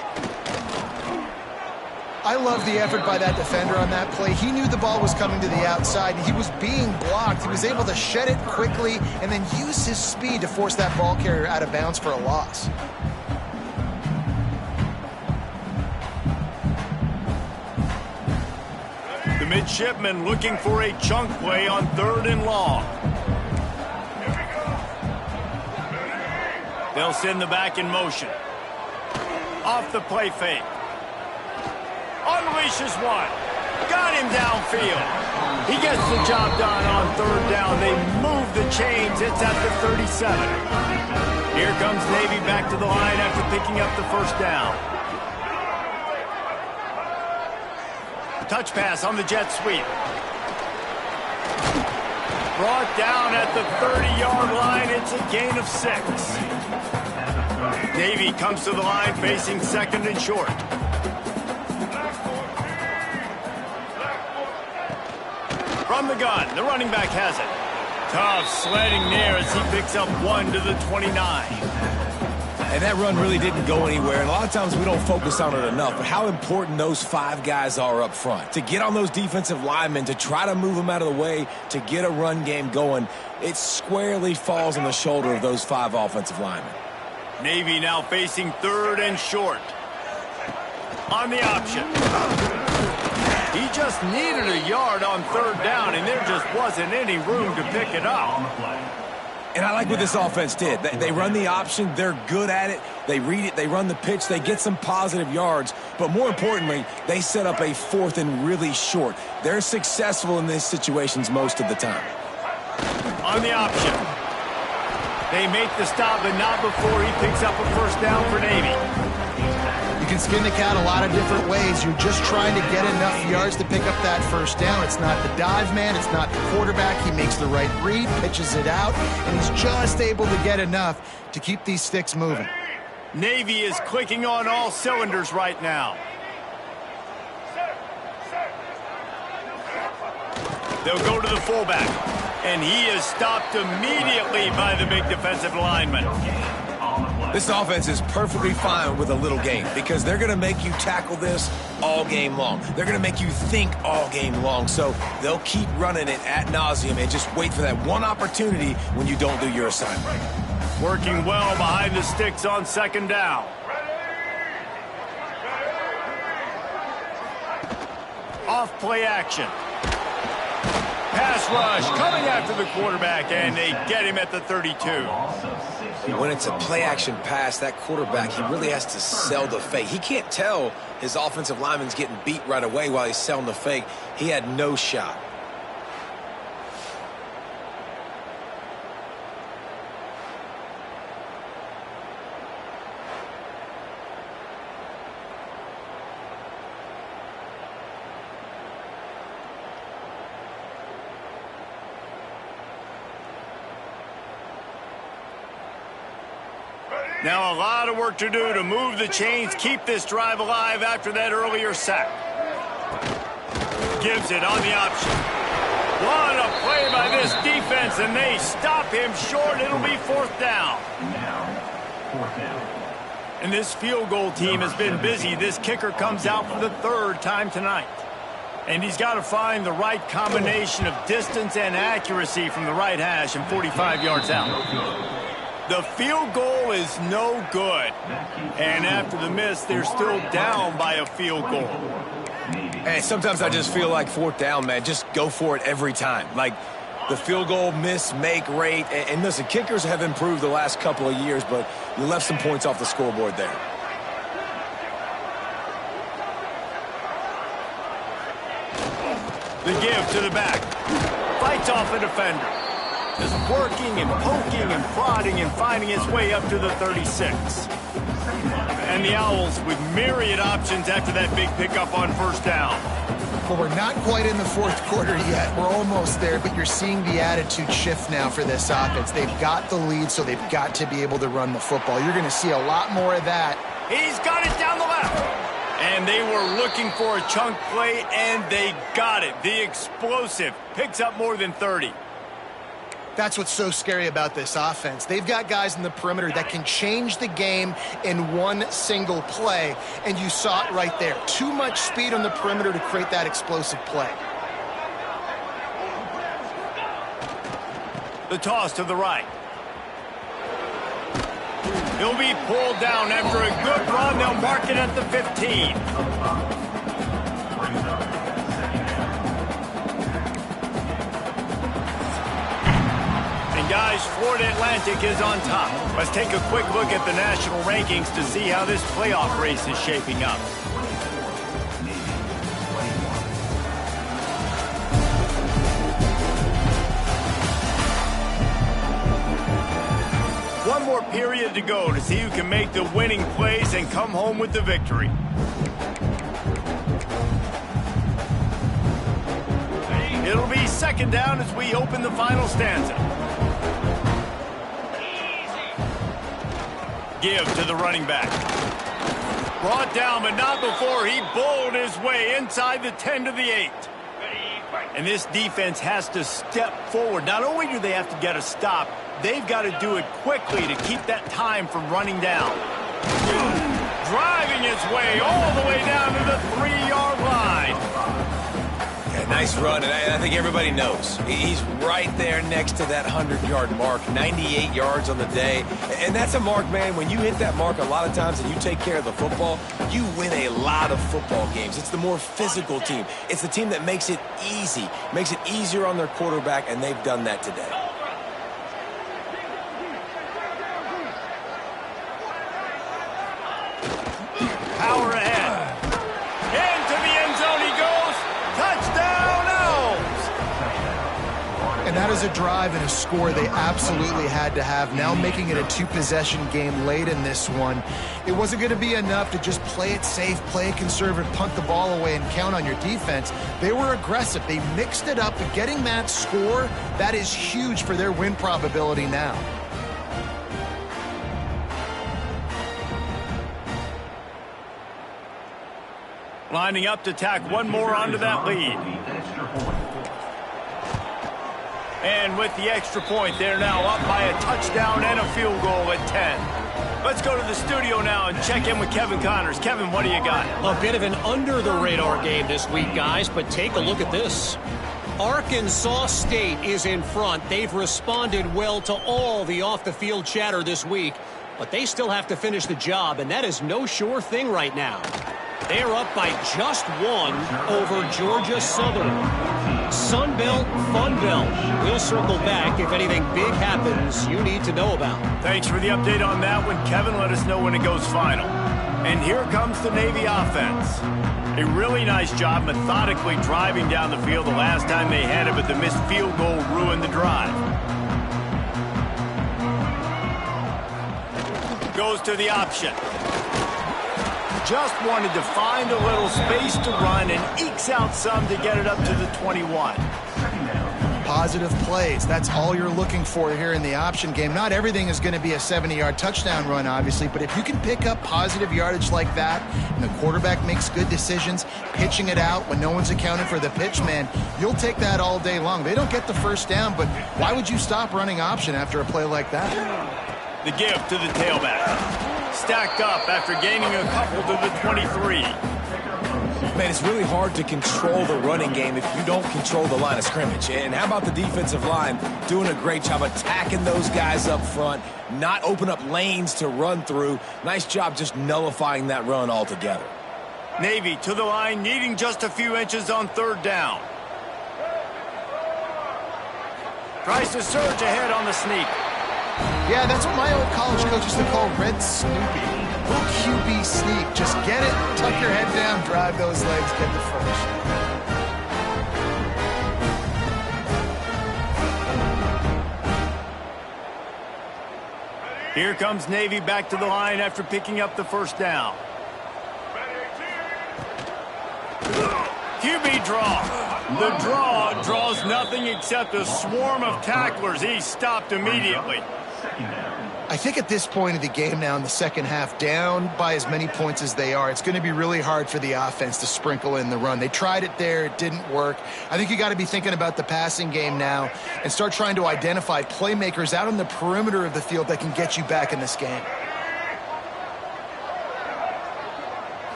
I love the effort by that defender on that play. He knew the ball was coming to the outside. He was being blocked. He was able to shed it quickly and then use his speed to force that ball carrier out of bounds for a loss. The midshipmen looking for a chunk play on 3rd and long. They'll send the back in motion. Off the play fake. Unleashes one. Got him downfield. He gets the job done on 3rd down. They move the chains. It's at the 37. Here comes Navy back to the line after picking up the first down. Touch pass on the jet sweep. Brought down at the 30-yard line. It's a gain of 6. Navy comes to the line facing 2nd and short. From the gun, the running back has it. Tough sledding there as he picks up 1 to the 29. And that run really didn't go anywhere. And a lot of times we don't focus on it enough. But how important those 5 guys are up front. To get on those defensive linemen, to try to move them out of the way, to get a run game going, it squarely falls on the shoulder of those 5 offensive linemen. Navy now facing 3rd and short. On the option. He just needed a yard on 3rd down, and there just wasn't any room to pick it up. And I like what this offense did. They run the option. They're good at it. They read it. They run the pitch. They get some positive yards. But more importantly, they set up a 4th and really short. They're successful in these situations most of the time. On the option. They make the stop, but not before he picks up a 1st down for Navy. You can skin the cat a lot of different ways. You're just trying to get enough yards to pick up that 1st down. It's not the dive man. It's not the quarterback. He makes the right read, pitches it out, and he's just able to get enough to keep these sticks moving. Navy is clicking on all cylinders right now. They'll go to the fullback, and he is stopped immediately by the big defensive lineman. This offense is perfectly fine with a little game because they're going to make you tackle this all game long. They're going to make you think all game long. So they'll keep running it ad nauseum and just wait for that one opportunity when you don't do your assignment. Working well behind the sticks on 2nd down. Off play action. Pass rush coming after the quarterback, and they get him at the 32. When it's a play-action pass, that quarterback, he really has to sell the fake. He can't tell his offensive lineman's getting beat right away while he's selling the fake. He had no shot. Now a lot of work to do to move the chains, keep this drive alive after that earlier sack. Gives it on the option. What a play by this defense, and they stop him short. It'll be 4th down. And this field goal team has been busy. This kicker comes out for the 3rd time tonight. And he's got to find the right combination of distance and accuracy from the right hash and 45 yards out. The field goal is no good. And after the miss, they're still down by a field goal. Hey, sometimes I just feel like 4th down, man. Just go for it every time. Like the field goal miss, make rate. And listen, kickers have improved the last couple of years, but you left some points off the scoreboard there. The give to the back. Fights off a defender. Is working and poking and prodding and finding his way up to the 36. And the Owls with myriad options after that big pickup on 1st down. Well, we're not quite in the 4th quarter yet. We're almost there, but you're seeing the attitude shift now for this offense. They've got the lead, so they've got to be able to run the football. You're going to see a lot more of that. He's got it down the left. And they were looking for a chunk play, and they got it. The explosive picks up more than 30. That's what's so scary about this offense. They've got guys in the perimeter that can change the game in one single play, and you saw it right there. Too much speed on the perimeter to create that explosive play. The toss to the right. He'll be pulled down after a good run. They'll mark it at the 15. Guys, Florida Atlantic is on top. Let's take a quick look at the national rankings to see how this playoff race is shaping up. One more period to go to see who can make the winning plays and come home with the victory. It'll be 2nd down as we open the final stanza. Give to the running back. Brought down, but not before he bowled his way inside the 10 to the 8. And this defense has to step forward. Not only do they have to get a stop, they've got to do it quickly to keep that time from running down. Driving his way all the way down to the 3-yard line. Yeah, nice run, and I think everybody knows. He's right there next to that 100-yard mark, 98 yards on the day. And that's a mark, man, when you hit that mark a lot of times and you take care of the football, you win a lot of football games. It's the more physical team. It's the team that makes it easy, makes it easier on their quarterback, and they've done that today. Power ahead. Into the end zone he goes. Touchdown, Elves. And that is a drive and a score they absolutely had to have. Now making it a 2-possession game late in this one. It wasn't going to be enough to just play it safe, play it conservative, punt the ball away, and count on your defense. They were aggressive. They mixed it up, and getting that score, that is huge for their win probability now. Lining up to tack one more onto that lead. And with the extra point, they're now up by a touchdown and a field goal at 10. Let's go to the studio now and check in with Kevin Connors. Kevin, what do you got? A bit of an under-the-radar game this week, guys, but take a look at this. Arkansas State is in front. They've responded well to all the off-the-field chatter this week, but they still have to finish the job, and that is no sure thing right now. They are up by just one over Georgia Southern. Sunbelt, Funbelt. We'll circle back if anything big happens you need to know about. Thanks for the update on that one, Kevin. Let us know when it goes final. And here comes the Navy offense. A really nice job methodically driving down the field the last time they had it, but the missed field goal ruined the drive. Goes to the option. Just wanted to find a little space to run and ekes out some to get it up to the 21. Positive plays. That's all you're looking for here in the option game. Not everything is going to be a 70-yard touchdown run, obviously, but if you can pick up positive yardage like that and the quarterback makes good decisions, pitching it out when no one's accounting for the pitch, man, you'll take that all day long. They don't get the first down, but why would you stop running option after a play like that? The give to the tailback. Stacked up after gaining a couple to the 23. Man, it's really hard to control the running game if you don't control the line of scrimmage. And how about the defensive line doing a great job attacking those guys up front, not open up lanes to run through. Nice job just nullifying that run altogether. Navy to the line, needing just a few inches on third down. Tries to surge ahead on the sneak. Yeah, that's what my old college coach used to call Red Snoopy. Little QB sneak. Just get it, tuck your head down, drive those legs, get the first. Here comes Navy back to the line after picking up the first down. QB draw. The draw draws nothing except a swarm of tacklers. He's stopped immediately. I think at this point of the game now in the second half, down by as many points as they are, it's going to be really hard for the offense to sprinkle in the run. They tried it there. It didn't work. I think you got to be thinking about the passing game now and start trying to identify playmakers out on the perimeter of the field that can get you back in this game.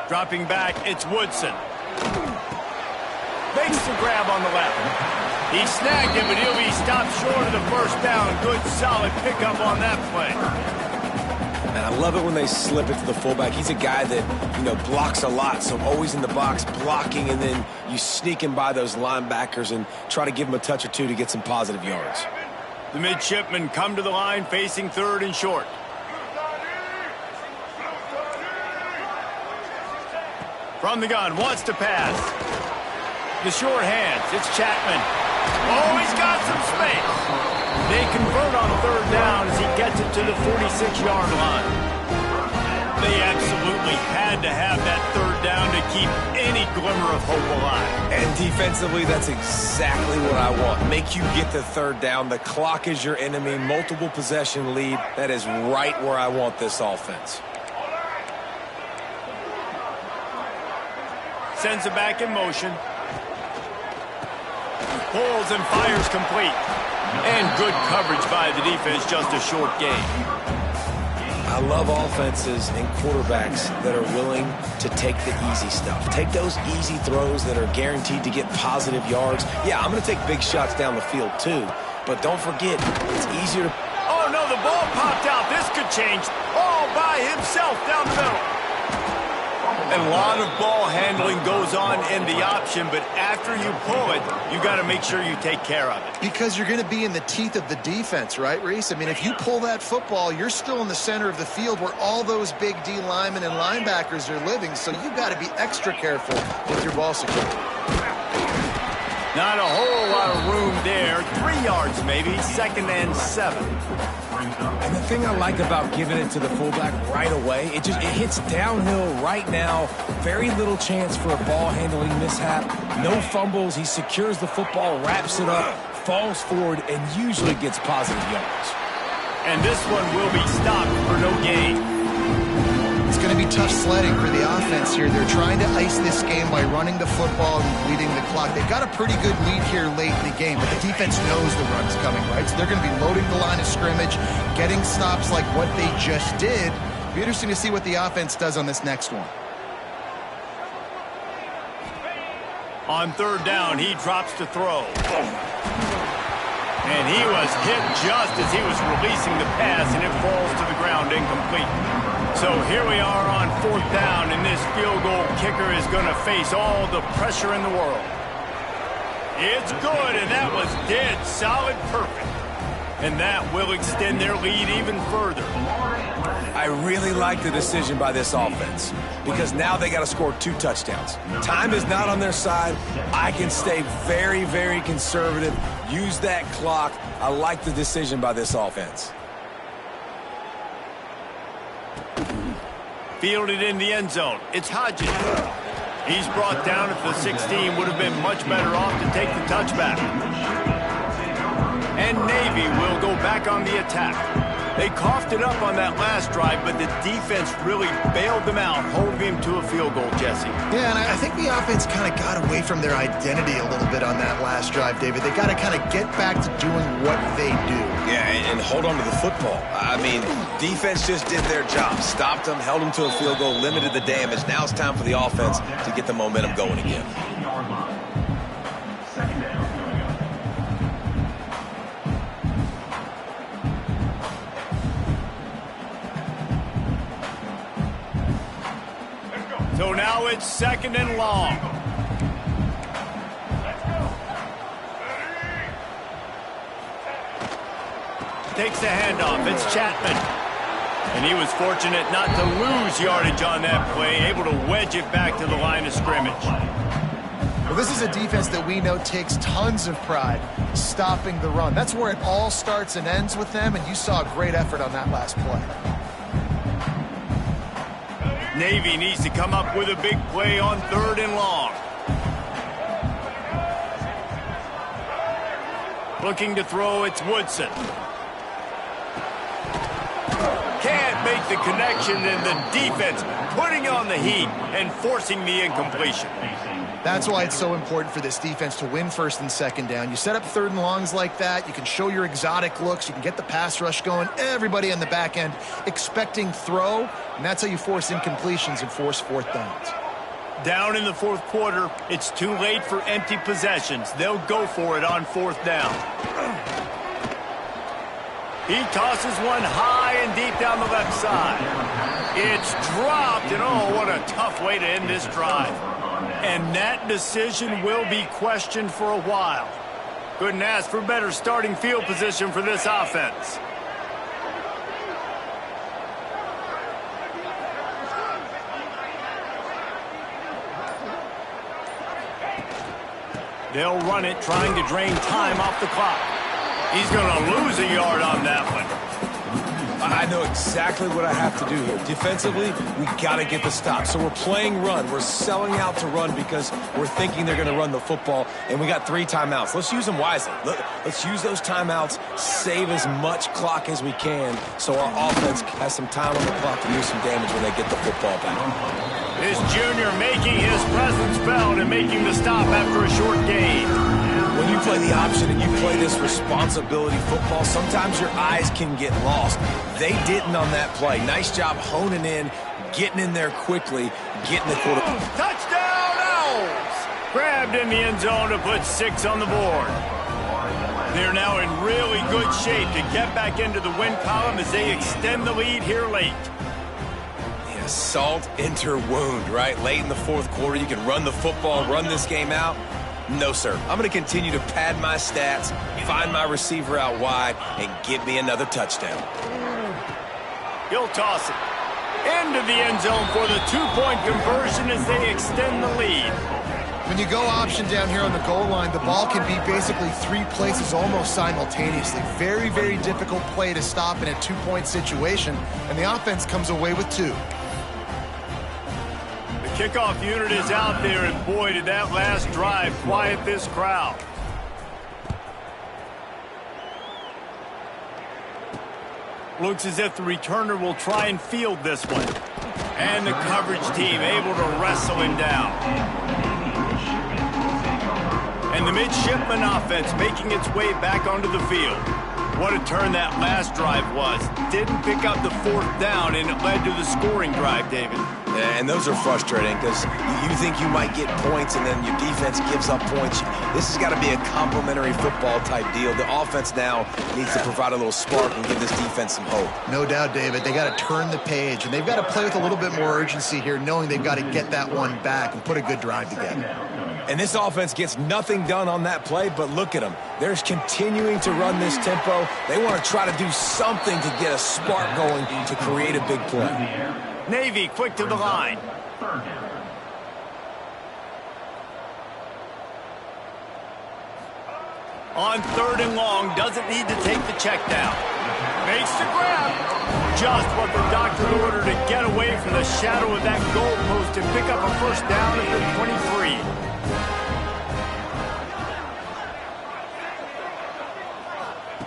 Dropping back, it's Woodson. Makes the grab on the left. He snagged him, but he'll be stopped short of the first down. Good, solid pickup on that play. And I love it when they slip it to the fullback. He's a guy that, blocks a lot, so always in the box blocking, and then you sneak him by those linebackers and try to give him a touch or two to get some positive yards. The midshipmen come to the line facing third and short. From the gun, wants to pass. The short hands, it's Chapman. Oh, he's got some space. They convert on third down as he gets it to the 46-yard line. They absolutely had to have that third down to keep any glimmer of hope alive. And defensively, that's exactly what I want. Make you get the third down. The clock is your enemy. Multiple possession lead. That is right where I want this offense. Sends it back in motion. pulls and fires complete. And good coverage by the defense, just a short gain. I love offenses and quarterbacks that are willing to take the easy stuff. Take those easy throws that are guaranteed to get positive yards. Yeah, I'm going to take big shots down the field too. But don't forget, it's easier to... Oh, no, the ball popped out. This could change all by himself down the middle. And a lot of ball handling goes on in the option, but after you pull it, you got to make sure you take care of it. Because you're going to be in the teeth of the defense, right, Reese? I mean, if you pull that football, you're still in the center of the field where all those big D linemen and linebackers are living, so you got to be extra careful with your ball security. Not a whole lot of room there. 3 yards maybe, 2nd and 7. And the thing I like about giving it to the fullback right away, it hits downhill right now. Very little chance for a ball handling mishap. No fumbles. He secures the football, wraps it up, falls forward, and usually gets positive yards. And this one will be stopped for no gain. It's going to be tough sledding for the offense here. They're trying to ice this game by running the football and bleeding the clock. They've got a pretty good lead here late in the game, but the defense knows the run's coming, right? So they're going to be loading the line of scrimmage, getting stops like what they just did. It'll be interesting to see what the offense does on this next one. On 3rd down, he drops to throw. And he was hit just as he was releasing the pass, and it falls to the ground incomplete. So here we are on 4th down, and this field goal kicker is going to face all the pressure in the world. It's good, and that was dead solid perfect. And that will extend their lead even further. I really like the decision by this offense because now they got to score 2 touchdowns. Time is not on their side. I can stay very, very conservative, use that clock. I like the decision by this offense. Fielded in the end zone. It's Hodges. He's brought down at the 16. Would have been much better off to take the touchback. And Navy will go back on the attack. They coughed it up on that last drive, but the defense really bailed them out, holding him to a field goal, Jesse. Yeah, and I think the offense kind of got away from their identity a little bit on that last drive, David. They got to kind of get back to doing what they do. Yeah, and hold on to the football. I mean, defense just did their job. Stopped them, held them to a field goal, limited the damage. Now it's time for the offense to get the momentum going again. So now it's 2nd and long. Takes the handoff. It's Chapman. And he was fortunate not to lose yardage on that play, able to wedge it back to the line of scrimmage. Well, this is a defense that we know takes tons of pride stopping the run. That's where it all starts and ends with them, and you saw a great effort on that last play. Navy needs to come up with a big play on 3rd and long. Looking to throw, it's Woodson. Can't make the connection, and the defense putting on the heat and forcing the incompletion. That's why it's so important for this defense to win 1st and 2nd down. You set up 3rd and longs like that, you can show your exotic looks, you can get the pass rush going, everybody on the back end expecting throw, and that's how you force incompletions and force 4th downs. Down in the 4th quarter, it's too late for empty possessions. They'll go for it on 4th down. He tosses one high and deep down the left side. It's dropped, and oh, what a tough way to end this drive. And that decision will be questioned for a while. Couldn't ask for better starting field position for this offense. They'll run it, trying to drain time off the clock. He's going to lose a yard on that one. I know exactly what I have to do here. Defensively, we got to get the stop. So we're playing run. We're selling out to run because we're thinking they're going to run the football, and we got 3 timeouts. Let's use them wisely. Let's use those timeouts, save as much clock as we can so our offense has some time on the clock to do some damage when they get the football back. This junior making his presence felt and making the stop after a short gain. When you play the option and you play this responsibility football, sometimes your eyes can get lost. They didn't on that play. Nice job honing in, getting in there quickly, getting the quarterback. Touchdown, Owls! Grabbed in the end zone to put 6 on the board. They're now in really good shape to get back into the win column as they extend the lead here late. Yeah, salt enter wound, right? Late in the fourth quarter, you can run the football, run this game out. No, sir. I'm going to continue to pad my stats, find my receiver out wide, and get me another touchdown. He'll toss it into the end zone for the 2-point conversion as they extend the lead. When you go option down here on the goal line, the ball can be basically 3 places almost simultaneously. Very, very difficult play to stop in a 2-point situation, and the offense comes away with 2. The kickoff unit is out there, and boy, did that last drive quiet this crowd. Looks as if the returner will try and field this one. And the coverage team able to wrestle him down. And the midshipman offense making its way back onto the field. What a turn that last drive was. Didn't pick up the 4th down, and it led to the scoring drive, David. Yeah, and those are frustrating because you think you might get points and then your defense gives up points. This has got to be a complementary football type deal. The offense now needs to provide a little spark and give this defense some hope. No doubt, David. They got to turn the page, and they've got to play with a little bit more urgency here, knowing they've got to get that one back and put a good drive together. And this offense gets nothing done on that play, but look at them. They're continuing to run this tempo. They want to try to do something to get a spark going to create a big play. Navy quick to the line. On 3rd and long, doesn't need to take the check down. Makes the grab. Just what the doctor ordered to get away from the shadow of that goalpost and pick up a 1st down at the 23.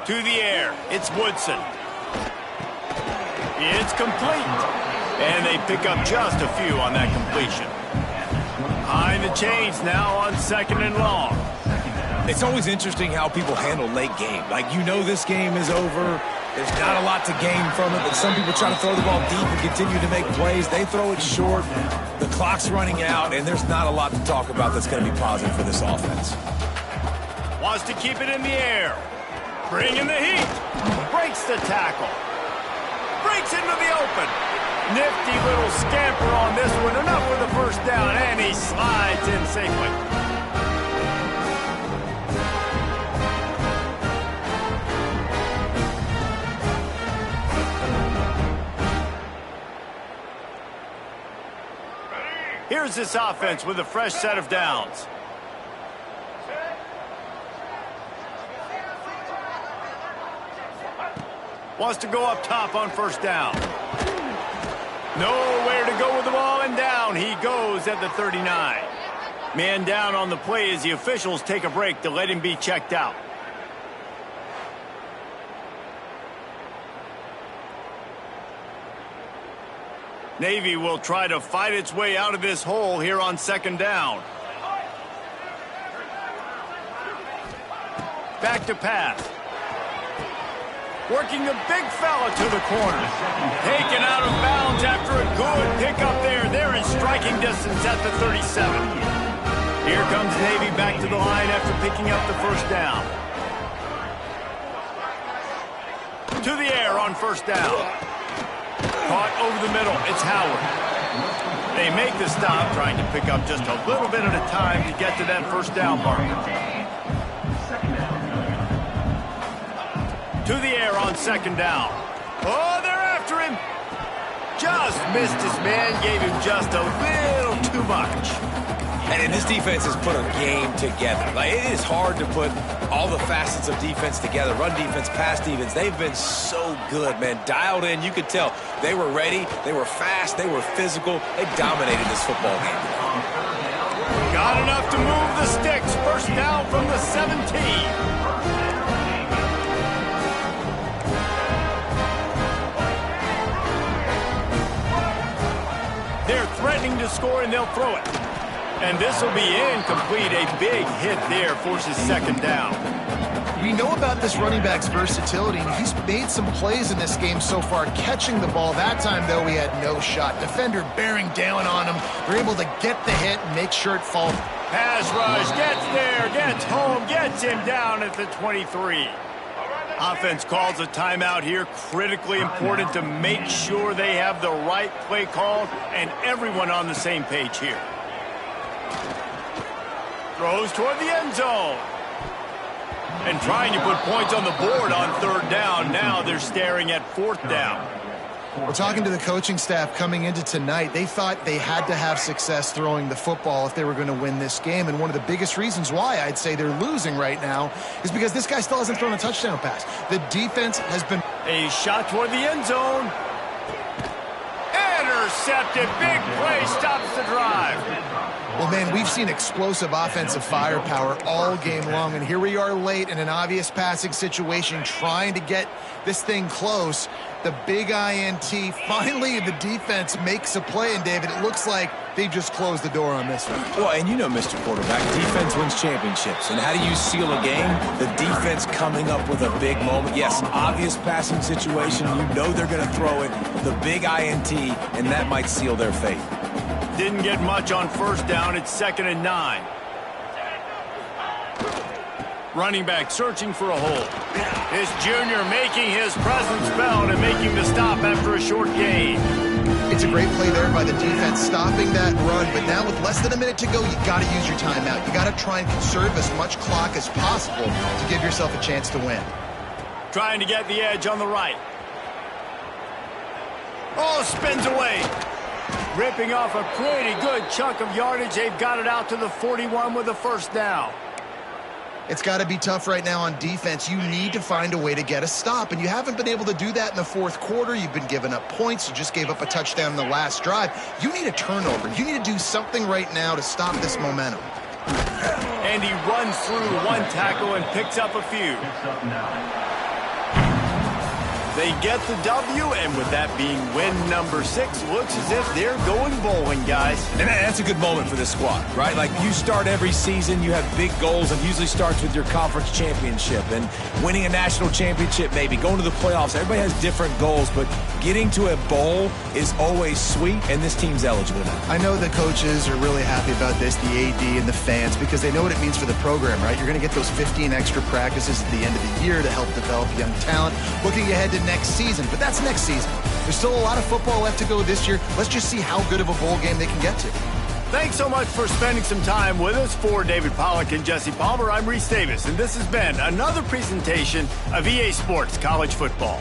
To the air, it's Woodson. It's complete. And they pick up just a few on that completion. Behind the chains now on 2nd and long. It's always interesting how people handle late game. Like, you know this game is over. There's not a lot to gain from it, but some people try to throw the ball deep and continue to make plays. They throw it short. The clock's running out, and there's not a lot to talk about that's going to be positive for this offense. Wants to keep it in the air. Bringing the heat. Breaks the tackle. Breaks into the open. Nifty little scamper on this one. Enough for the 1st down, and he slides in safely. Here's this offense with a fresh set of downs. Wants to go up top on 1st down. Nowhere to go with the ball, and down he goes at the 39. Man down on the play as the officials take a break to let him be checked out. Navy will try to fight its way out of this hole here on 2nd down. Back to pass. Working the big fella to the corner. Taken out of bounds after a good pickup there. They're in striking distance at the 37. Here comes Navy back to the line after picking up the 1st down. To the air on 1st down. Caught over the middle. It's Howard. They make the stop, trying to pick up just a little bit at a time to get to that 1st down mark. To the air on 2nd down. Oh, they're after him. Just missed his man, gave him just a little too much. And this defense has put a game together. Like, it is hard to put all the facets of defense together. Run defense, pass defense. They've been so good, man. Dialed in. You could tell they were ready. They were fast. They were physical. They dominated this football game. Got enough to move the sticks. 1st down from the 17. They're threatening to score, and they'll throw it. And this will be incomplete. A big hit there forces second down. We know about this running back's versatility, and he's made some plays in this game so far, catching the ball. That time, though, he had no shot. Defender bearing down on him. They're able to get the hit and make sure it falls. Pass rush, gets there, gets home, gets him down at the 23. Offense calls a timeout here. Critically important to make sure they have the right play called and everyone on the same page here. Throws toward the end zone. And trying to put points on the board on third down. Now they're staring at fourth down. We're talking to the coaching staff coming into tonight. They thought they had to have success throwing the football if they were going to win this game. And one of the biggest reasons why I'd say they're losing right now is because this guy still hasn't thrown a touchdown pass. The defense has been... A shot toward the end zone. Intercepted. Big play stops the drive. Well, man, we've seen explosive offensive firepower all game long, and here we are late in an obvious passing situation trying to get this thing close. The big INT, finally the defense makes a play, and David, it looks like they've just closed the door on this one. Well, and you know, Mr. Quarterback, defense wins championships. And how do you seal a game? The defense coming up with a big moment. Yes, obvious passing situation. You know they're going to throw it. The big INT, and that might seal their fate. Didn't get much on first down. It's 2nd and 9. Running back searching for a hole. This junior making his presence felt and making the stop after a short gain. It's a great play there by the defense, stopping that run. But now with less than a minute to go, you got to use your timeout. You got to try and conserve as much clock as possible to give yourself a chance to win. Trying to get the edge on the right. Oh, spins away. Ripping off a pretty good chunk of yardage. They've got it out to the 41 with a first down. It's got to be tough right now on defense. You need to find a way to get a stop, and you haven't been able to do that in the fourth quarter. You've been giving up points. You just gave up a touchdown in the last drive. You need a turnover. You need to do something right now to stop this momentum. And he runs through one tackle and picks up a few. They get the W, and with that being win number 6, looks as if they're going bowling, guys. And that's a good moment for this squad, right? Like, you start every season, you have big goals. It usually starts with your conference championship and winning a national championship, maybe going to the playoffs. Everybody has different goals, but getting to a bowl is always sweet, and this team's eligible now. I know the coaches are really happy about this, the AD and the fans, because they know what it means for the program, right? You're going to get those 15 extra practices at the end of the year to help develop young talent. Looking ahead to next season, but that's next season. There's still a lot of football left to go this year. Let's just see how good of a bowl game they can get to. Thanks so much for spending some time with us. For David Pollack and Jesse Palmer, I'm Reese Davis, and this has been another presentation of EA Sports College Football.